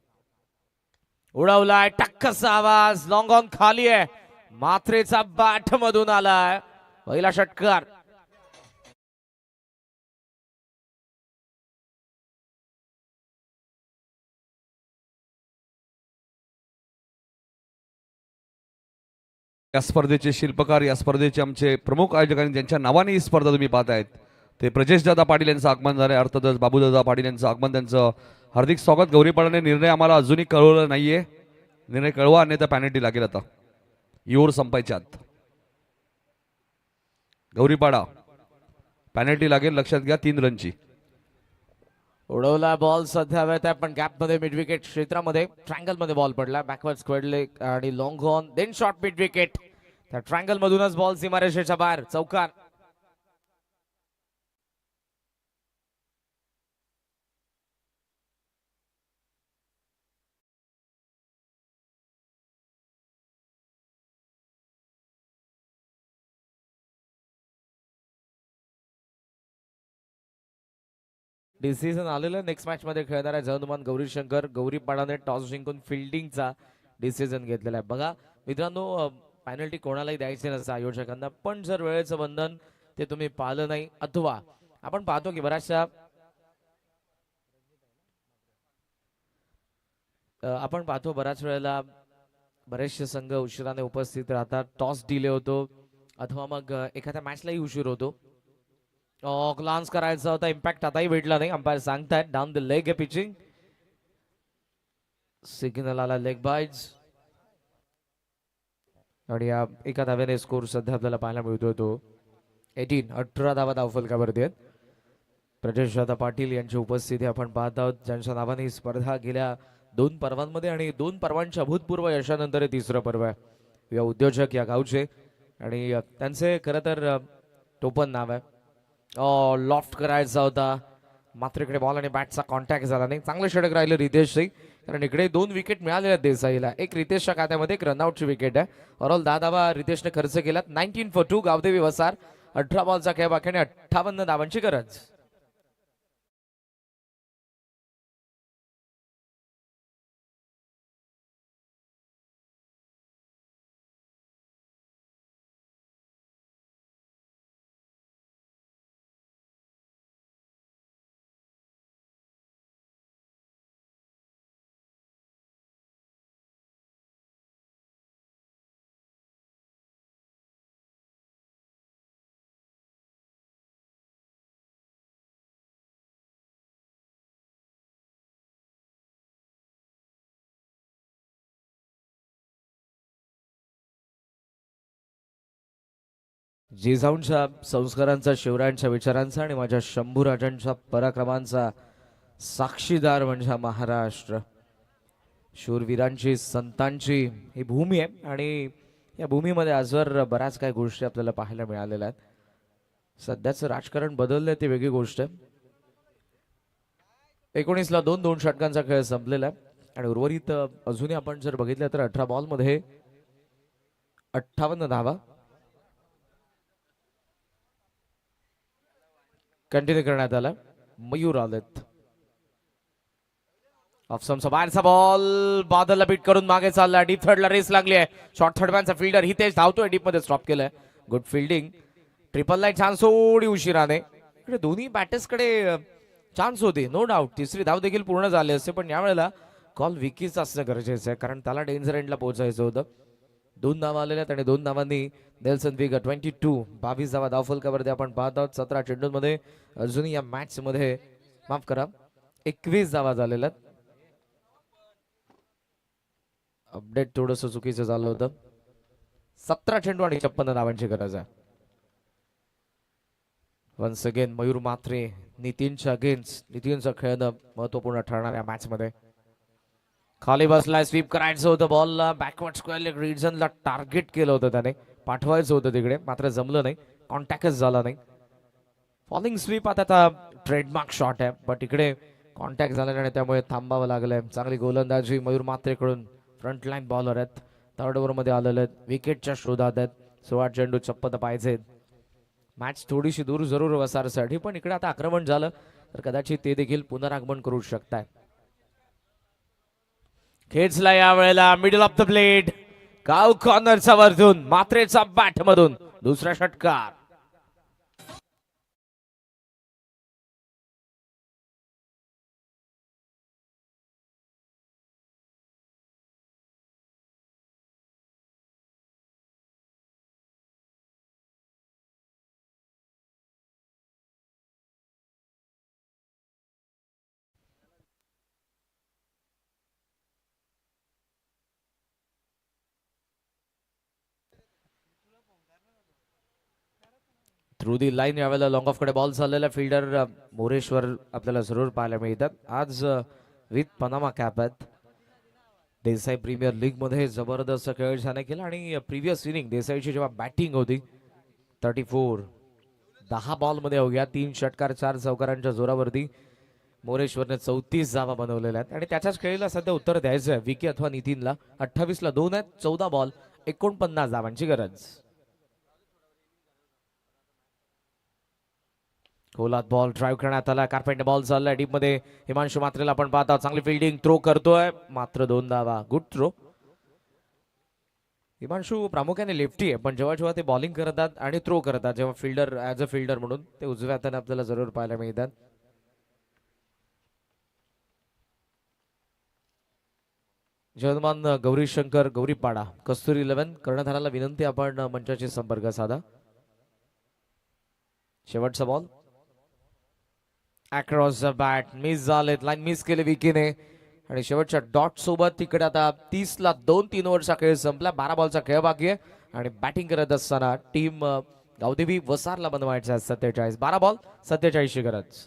[SPEAKER 4] उडवलाय टक्कसा आवाज, लॉंग ऑन खाली आहे, मात्रेचा बॅट मधून आलाय, पहिला षटकार.
[SPEAKER 1] या स्पर्धेचे शिल्पकार, या स्पर्धेचे आमचे प्रमुख आयोजक आणि ज्यांच्या नावाने ही स्पर्धा तुम्ही पाहतायत ते प्रजेशदादा पाटील यांचं आगमन झालंय. अर्थातच बाबूदादा पाटील यांचं आगमन, त्यांचं हार्दिक स्वागत. गौरीपाडाने निर्णय आम्हाला अजूनही कळवला नाहीये, निर्णय कळवा नाही तर पॅनल्टी लागेल. आता ओव्हर संपायच्या आत गौरीपाडा पॅनल्टी लागेल, लक्षात घ्या, 3 रनची.
[SPEAKER 4] उडवला बॉल सध्या हवेत आहे पण गॅप मध्ये मिड विकेट क्षेत्रामध्ये ट्रँगल मध्ये बॉल पडला, बॅकवर्ड स्क्वेअर लेग आणि long on, then short mid wicket. त्या ट्रँगल मधूनच बॉल सीमारेषेच्या बाहेर, चौकार. डिसिजन आलेलं नेक्स्ट मॅच मध्ये खेळणाऱ्या जनुमान गौरीशंकर. गौरीपाडाने टॉस जिंकून फिल्डिंगचा डिसिजन घेतलेला आहे. बघा मित्रांनो, पॅनल्टी कोणालाही द्यायची नसते आयोजकांना, पण जर वेळेचं बंधन ते तुम्ही पाळलं नाही अथवा आपण पाहतो की बऱ्याचशा बऱ्याच वेळेला बरेचसे संघ उशिराने उपस्थित राहतात, टॉस डिले होतो अथवा मग एखाद्या मॅचलाही उशीर होतो. ग्लान्स करायचा होता, इम्पॅक्ट आताही भेटला नाही, अंपायर सांगतायत डाऊन द लेग आहे पिचिंग. सिग्नल आला लेग बाईज आणि या एका धाव्याने स्कोर सध्या आपल्याला पाहायला मिळतोय तो 18 धावा धावफलकावरती आहेत. प्रजेशदादा पाटील यांची उपस्थिती आपण पाहत आहोत, ज्यांच्या नावाने ही स्पर्धा गेल्या 2 पर्वांमध्ये आणि 2 पर्वांच्या अभूतपूर्व यशानंतर हे 3रं पर्व आहे. या उद्योजक या गावचे आणि त्यांचे खरं तर टोपण नाव आहे. लॉफ्ट करायचा होता, मात्र इकडे बॉल आणि बॅटचा कॉन्टॅक्ट झाला नाही. चांगलं षटक राहिलं रितेशची, कारण इकडे 2 विकेट मिळालेल्या आहेत देसाईला. एक रितेशच्या खात्यामध्ये एक रनआउटची विकेट आहे. ओव्हरऑल 10 धावा रितेशने खर्च केल्यात. 19 for 2 गावदेवी वसार. 18 बॉलचा खेळ बाकी आणि 58 धावांची गरज. जिजाऊंच्या संस्कारांचा, शिवरायांच्या विचारांचा आणि माझ्या शंभूराजांच्या पराक्रमांचा साक्षीदार म्हणजे महाराष्ट्र. शूरवीरांची, संतांची ही भूमी आहे आणि या भूमीमध्ये आजवर बऱ्याच काही गोष्टी आपल्याला पाहायला मिळालेल्या आहेत. सध्याचं राजकारण बदललंय ती वेगळी गोष्ट आहे. 19 ला 2 षटकांचा खेळ संपलेला आहे आणि उर्वरित अजूनही आपण जर बघितलं तर 18 बॉलमध्ये 58 धावा कंटिन्यू करण्यात आला. मयूर आलेत. ऑफस्टंपचा बाहेरचा बॉल बादलला बीट करून मागे चालला. डीप थर्डला रेस लागली आहे. शॉर्ट थर्डमॅनचा फिल्डर हितेश धावतोय, डीप मध्ये स्टॉप केलंय. Good fielding. ट्रिपलला चान्स थोडी उशिराने. इकडे दोन्ही बॅटर्सकडे चान्स होते नो डाऊट. 3री धाव देखील पूर्ण झाले असते, पण यावेळेला कॉल विकीचा असणं गरजेचं आहे, कारण त्याला डेंजर एंडला पोहोचायचं होतं. 2 धावा आलेल्या आहेत आणि 2 धावांनी नेल्सन विगर 22 धावा धावफलकावरती आपण पाहत आहोत. 17 चेंडूंमध्ये अजूनही या मॅच मध्ये 21 धावा झालेल्या आहेत. अपडेट थोडंसं चुकीचं झालं होतं. 17 चेंडू आणि 56 धावांची गरज आहे. वन्स अगेन मयूर मात्रे नितीनच्या अगेन्स्ट. नितीनचं खेळणं महत्वपूर्ण ठरणार या मॅच मध्ये. खाली बसलाय, स्वीप करायचं होतं बॉलला. बॅकवर्ड स्क्वेअर लेग रिजनला टार्गेट केलं होतं त्याने, पाठवायचं होतं तिकडे, मात्र जमलं नाही, कॉन्टॅक्टच झाला नाही. फॉलिंग स्वीप आता ट्रेडमार्क शॉट आहे, बट इकडे कॉन्टॅक्ट झाला आणि त्यामुळे थांबावं लागलंय. चांगली गोलंदाजी मयूर म्हात्रेकडून. फ्रंट लाईन बॉलर आहेत, थर्ड ओव्हरमध्ये आलेले आहेत, विकेटच्या शोधात आहेत. 16 चेंडू चप्पत पाहिजेत. मॅच थोडीशी दूर जरूर वसारसाठी, पण इकडे आता आक्रमण झालं तर कदाचित ते देखील पुनरागमन करू शकताय. खेचला या वेळेला मिडल ऑफ द प्लेट, गाव कॉर्नरचा वरतून मात्रेचा बॅट मधून दुसरा षटकार. थ्रू दी लाईन यावेळेला लॉंग ऑफ कडे बॉल चाललेला. फिल्डर मोरेश्वर आपल्याला जरूर पाहायला मिळतात. आज विथ पनामा कॅप आहेत. देसाई प्रीमियर लीग मध्ये जबरदस्त खेळ त्याने केला आणि प्रिव्हियस इनिंग देसाईची जेव्हा बॅटिंग होती 34 10 बॉल मध्ये अवघ्या 3 षटकार 4 चौकारांच्या जोरावरती मोरेश्वरने 34 धावा बनवलेल्या आहेत आणि त्याच्याच खेळीला सध्या उत्तर द्यायचं आहे विकी अथवा नितीनला. 28ला 2 आहेत, 14 बॉल 49 धावांची गरज. गोलात बॉल ड्राईव्ह करण्यात आला. कार्पेंटर बॉल चाललाय डीप मध्ये. हिमांशू म्हात्रेला आपण पाहता चांगली फिल्डिंग, थ्रो करतोय, मात्र 2 धावा. Good throw. हिमांशू प्रामुख्याने लेफ्टी आहे, पण जेव्हा जेव्हा ते बॉलिंग करतात आणि थ्रो करतात, जेव्हा फिल्डर ऍज अ फिल्डर म्हणून ते उजव्या हाताने आपल्याला जरूर पाहायला मिळतात. जर्मन गौरी शंकर गौरीपाडा कस्तुरी 11 कर्णधाराला विनंती आपण मंचाशी संपर्क साधा. शेवटचा ball across the bat, miss झालेत, लाईन मिस केली विकीने आणि शेवटच्या डॉट सोबत तिकडे आता 30ला 2 3 ओव्हरचा खेळ संपला. 12 बॉलचा खेळ बाकी आहे आणि बॅटिंग करत असताना टीम गावदेवी वसारला बनवायचा आहे 47. 12 बॉल 47 ची गरज.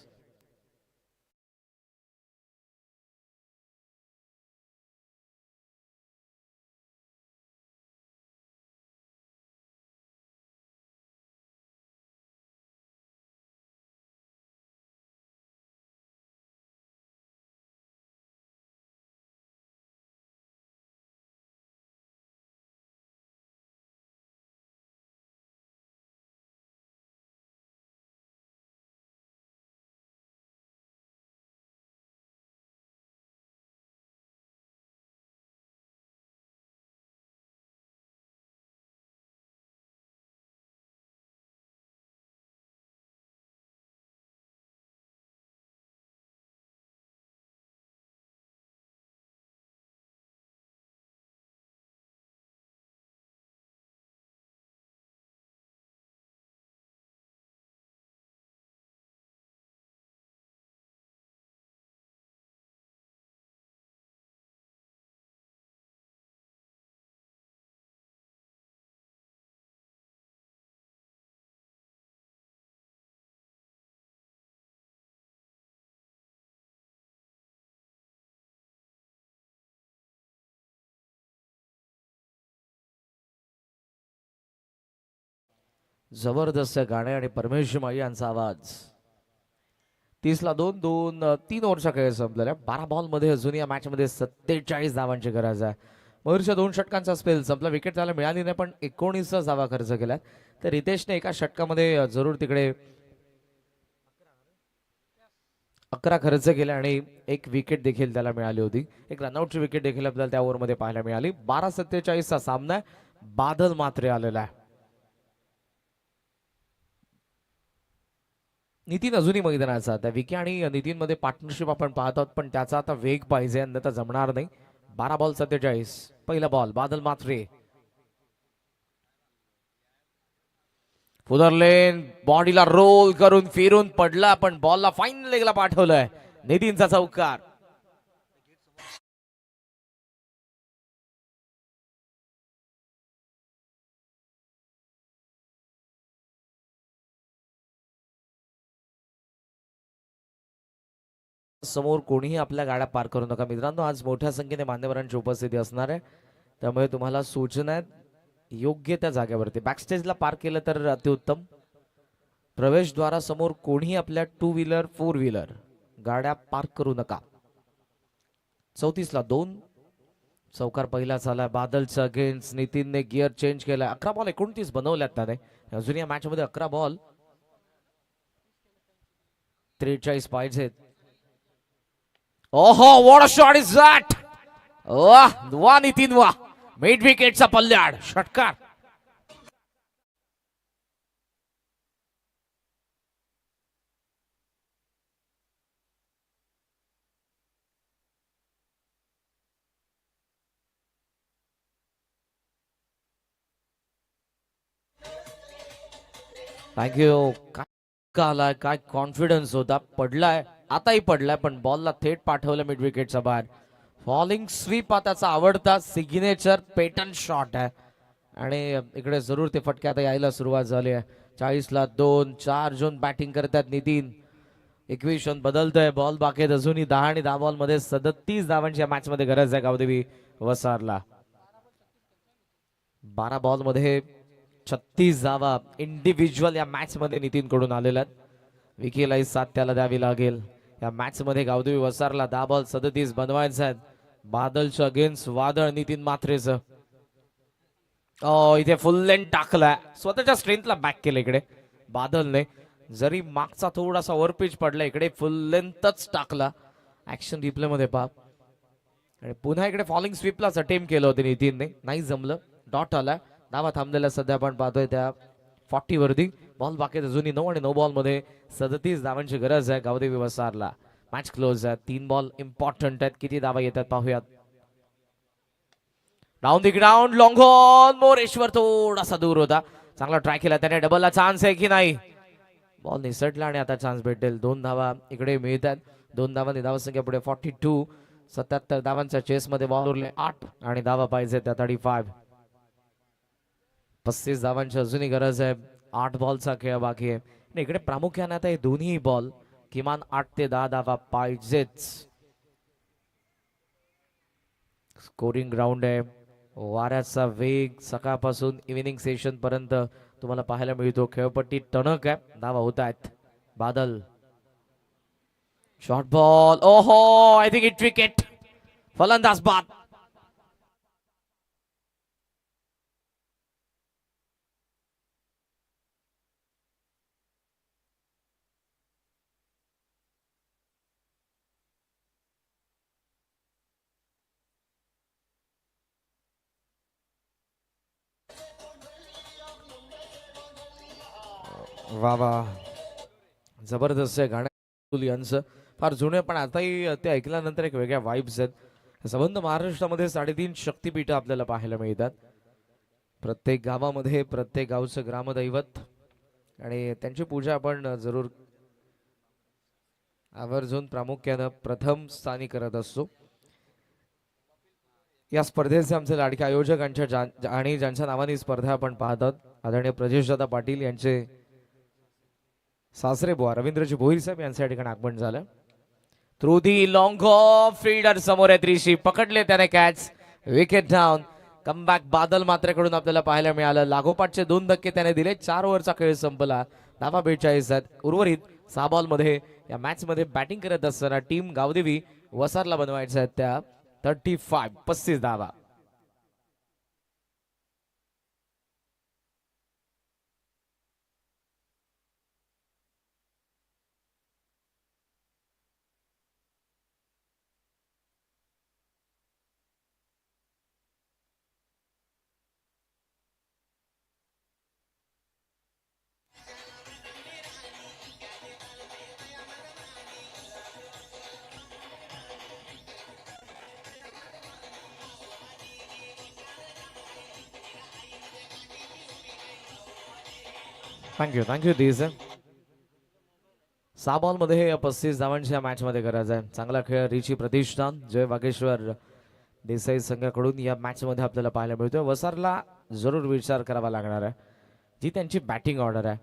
[SPEAKER 4] जबरदस्त गाणे आणि परमेश माई यांचा आवाज. 30ला 2 3 ओव्हरचा खेळ संपलेला. 12 बॉल मध्ये अजून या मॅच मध्ये 47 धावांची गरज आहे. मयूरच्या 2 षटकांचा स्पेल संपला. विकेट त्याला मिळाली नाही, पण 19 धावा खर्च केल्या. तर रितेशने एका षटकामध्ये जरूर तिकडे 11 खर्च केले आणि एक विकेट देखील त्याला मिळाली होती. एक रनआउटची विकेट देखील आपल्याला त्या ओव्हरमध्ये पाहायला मिळाली. 12-47 सामना आहे. बादल मात्र आलेला आहे. नितीन अजूनही मैदानाचा. त्या विकी आणि नितीन मध्ये पार्टनरशिप आपण पाहत आहोत, पण त्याचा आता वेग पाहिजे, अन्यथा जमणार नाही. 12 बॉल 47. पहिला बॉल बादल मात्रे. फुदरलेन बॉडीला रोल करून फिरून पडला, पण बॉलला फाईन लेगला पाठवलंय. नितीनचा चौकार. समोर कोणीही आपल्या गाड्या पार्क करू नका मित्रांनो. आज मोठ्या संख्येने मान्यवरांची उपस्थिती असणार आहे, त्यामुळे तुम्हाला सूचना आहेत योग्य त्या जागेवरती. बॅकस्टेजला पार्क केलं तर अतिउत्तम. प्रवेशद्वारासमोर कोणीही आपल्या 2 व्हीलर 4 व्हीलर गाड्या पार्क करू नका. 34ला 2. चौकार पहिला झाला. बादलचा अगेन्स्ट नितीनने गिअर चेंज केला. 11 बॉल 29 बनवल्यात त्याने. अजून या मॅच मध्ये 11 बॉल 43 पाहिजेत. ओहो, what a shot is that. वा नितीन वा. मिड विकेटचा पल्ल्याड षटकार. थँक्यू. काय आलाय, काय कॉन्फिडन्स होता. पडलाय, आताही पडलाय, पण बॉलला थेट पाठवलं मिड विकेटच्या बाहेर. फॉलिंग स्वीप हा त्याचा आवडता सिग्नेचर पॅटर्न शॉट आहे आणि इकडे जरूर ते फटके आता यायला सुरुवात झाली आहे. 40ला 2. 4 जून बॅटिंग करतात नितीन. 21 रन बदलतोय. बॉल बाकी आहेत अजूनही 10 आणि 10 बॉल मध्ये 37 धावांची या मॅच मध्ये गरज आहे गावदेवी वसारला. 12 बॉल मध्ये 36 धावा इंडिव्हिज्युअल या मॅच मध्ये नितीन कडून आलेल्या आहेत. विकीलाही साथ त्याला द्यावी लागेल. या मॅच मध्ये गावदेवी वसारला 10 बॉल 37 बनवायचे आहेत. बादलच्या अगेन्स्ट वादळ नितीन मात्रेचं. इथे फुल लेंथ टाकलाय. स्वतःच्या स्ट्रेंथला बॅक केलं इकडे बादलने. जरी मागचा थोडासा ओव्हरपिच पडला, इकडे फुल लेंथच टाकला. ऍक्शन रिप्ले मध्ये पहा. आणि पुन्हा इकडे फॉलिंग स्वीपलाच अटेम्प्ट केलं होतं नितीनने, नाही जमलं. डॉट आला. धावा थांबलेल्या सध्या आपण पाहतोय त्या 40 वरती. बॉल बाकी अजूनही 9 आणि 9 बॉल मध्ये 37 धावांची गरज आहे गावदेवी वसारला. मॅच क्लोज आहे. 3 बॉल इम्पॉर्टंट आहेत. किती धावा येतात पाहूयात. Down the ground, long on. Moreshwar थोडासा दूर होता. चांगला ट्राय केला त्याने. डबलला चान्स आहे की नाही. बॉल निसटला आणि आता चान्स भेटेल. 2 धावा इकडे मिळतात. 2 धावांनी धावसंख्या पुढे 42. 77 धावांच्या चेस मध्ये बॉल उरले 8 आणि धावा पाहिजे त्या 35. 35 धावांची अजूनही गरज आहे. 8 बॉलचा खेळ बाकी आहे. इकडे प्रामुख्याने आता हे दोन्ही बॉल किमान 8 ते 10 धावा पाहिजेच. स्कोरिंग ग्राउंड आहे. वाऱ्याचा वेग सकाळपासून इव्हिनिंग सेशन पर्यंत तुम्हाला पाहायला मिळतो. खेळपट्टी टणक आहे. धावा होत आहेत. Badal short ball. ओहो, आय थिंक इट विकेट. फलंदाज बाद. वा वा, जबरदस्त आहे गाणं यांचं. फार जुने, पण आताही ते ऐकल्यानंतर एक वेगळ्या वाईब्स आहेत. संबंध महाराष्ट्रामध्ये 3.5 शक्तिपीठ आपल्याला पाहायला मिळतात. प्रत्येक गावामध्ये प्रत्येक गावचं ग्रामदैवत आणि त्यांची पूजा आपण जरूर आवर्जून प्रामुख्यानं प्रथम स्थानी करत असतो. या स्पर्धेचे आमचे लाडके आयोजक आणि ज्यांच्या नावाने स्पर्धा आपण पाहतात, आदरणीय प्रजेशदादा पाटील यांचे सासरे बुवा रवींद्रजी भोईर साहेब यांच्या ठिकाणी आगमन झालं. Through the long off fielder समोर आहे त्रिशी. पकडले त्याने catch. Wicket down. Comeback Badal मात्रेकडून आपल्याला पाहायला मिळालं. लागोपाठचे 2 धक्के त्याने दिले. 4 ओव्हरचा खेळ संपला. धावा 42 आहेत. उर्वरित 6 बॉल मध्ये या मॅच मध्ये बॅटिंग करत असताना टीम गावदेवी वसारला बनवायच्या आहेत त्या 35 धावा. थँक्यू दिस. 6 बॉल मध्ये 35 धावांची या मॅच मध्ये गरज आहे. चांगला खेळ रिची प्रतिष्ठान जय वागेश्वर देसाई संघाकडून या मॅच मध्ये आपल्याला पाहायला मिळतोय. वसारला जरूर विचार करावा लागणार आहे. जी त्यांची बॅटिंग ऑर्डर आहे,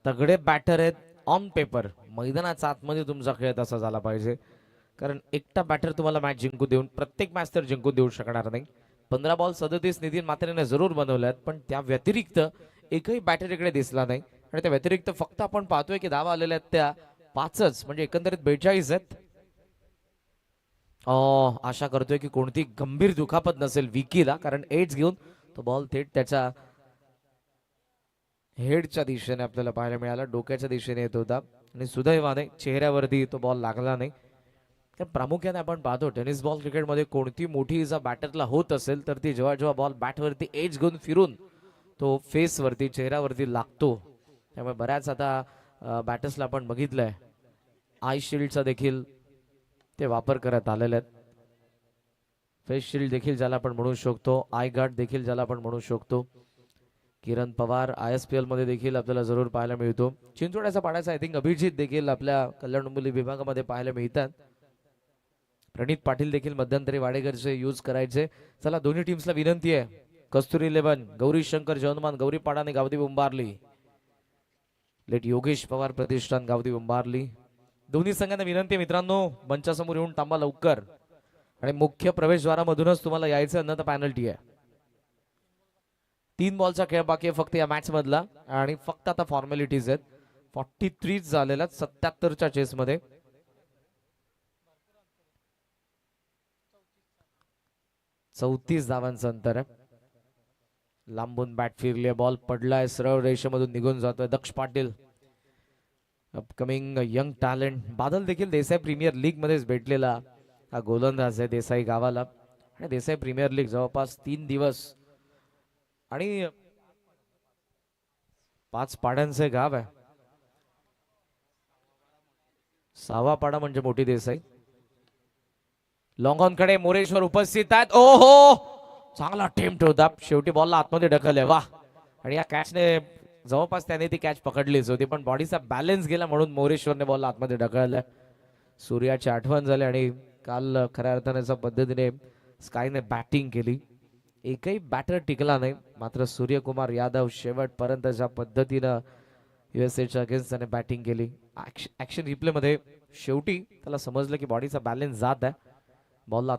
[SPEAKER 4] तगडे बॅटर आहेत ऑन पेपर. मैदानाच्या आतमध्ये तुमचा खेळ तसा झाला पाहिजे, कारण एकटा बॅटर तुम्हाला मॅच जिंकू देऊन प्रत्येक मॅच तर जिंकू देऊ शकणार नाही. 15 बॉल 37 नितीन मात्रेने जरूर बनवल्यात, पण त्या व्यतिरिक्त एकही बॅटर इकडे दिसला नाही. आणि त्या व्यतिरिक्त फक्त आपण पाहतोय की धावा आलेल्या आहेत त्या 5च, म्हणजे एकंदरीत 42 आहेत. आशा करतोय की कोणती गंभीर दुखापत नसेल विकीला, कारण एड्स घेऊन तो बॉल थेट त्याच्या हेडच्या दिशेने आपल्याला पाहायला मिळाला, डोक्याच्या दिशेने येत होता आणि सुदैवाने चेहऱ्यावरती तो बॉल लागला नाही. तर प्रामुख्याने आपण पाहतो टेनिस बॉल क्रिकेटमध्ये कोणती मोठी इजा बॅटरला होत असेल तर ती जेव्हा जेव्हा बॉल बॅटवरती एज घेऊन फिरून तो फेसवरती चेहऱ्यावरती लागतो. त्यामुळे बऱ्याच आता बॅटर्सला आपण बघितलंय आय शिल्डचा देखील ते वापर करत आलेले आहेत. फेस शिल्ड देखील ज्याला आपण म्हणू शकतो, आय गार्ड देखील ज्याला आपण म्हणू शकतो. किरण पवार ISPL मध्ये देखील आपल्याला जरूर पाहायला मिळतो. चिंचोड्याचा पाड्याचा आय थिंक अभिजित देखील आपल्या कल्याण डोंबिवली विभागामध्ये पाहायला मिळतात. प्रणित पाटील देखील मध्यंतरी वाडेकरचे यूज करायचे. चला दोन्ही टीम्सला विनंती आहे, कस्तुरी 11 गौरी शंकर जवनमान गौरी पाडाने गावदी उंबारली, लेट योगेश पवार प्रतिष्ठान गावदी उंबारली. दोन्ही संघांना विनंती आहे मित्रांनो, मंचासमोर येऊन थांबा लवकर आणि मुख्य प्रवेशद्वारामधूनच तुम्हाला यायचं, अन्यथा पॅनल्टी आहे. 3 बॉलचा खेळ बाकी आहे फक्त या मॅच मधला आणि फक्त आता फॉर्मॅलिटीज आहेत. 43 झालेल्या 77च्या चेस मध्ये. चौतीस धावांचं अंतर आहे. लांबून बॅट फिरली, बॉल पडलाय, सरळ रेषेमधून निघून जातोय. Daksh Patil upcoming young talent. Badal देखील देसाई प्रीमियर लीग मध्येच भेटलेला हा गोलंदाज आहे देसाई गावाला. आणि देसाई प्रीमियर लीग जवळपास 3 दिवस आणि 5 पाड्यांचे गाव आहे. 6वा पाडा म्हणजे मोठी देसाई. लॉंग ऑन कडे मोरेश्वर उपस्थित आहेत. ओहो, चांगला अटेम्प्ट होता, शेवटी बॉलला आतमध्ये ढकलले. वा, आणि या कॅचने जवळपास त्याने ती कॅच पकडलीच होती, पण बॉडीचा बॅलन्स गेला म्हणून मोरेश्वरने बॉल आतमध्ये ढकललाय. सूर्याची आठवण झाली आणि काल खऱ्या अर्थाने अशा पद्धतीने स्कायने बॅटिंग केली. एकही बॅटर टिकला नाही, मात्र सूर्यकुमार यादव शेवटपर्यंत ज्या पद्धतीनं USA अगेन्स्ट त्याने बॅटिंग केली. ऍक्शन रिप्ले मध्ये शेवटी त्याला समजलं की बॉडीचा बॅलन्स जात आहे, बॉलला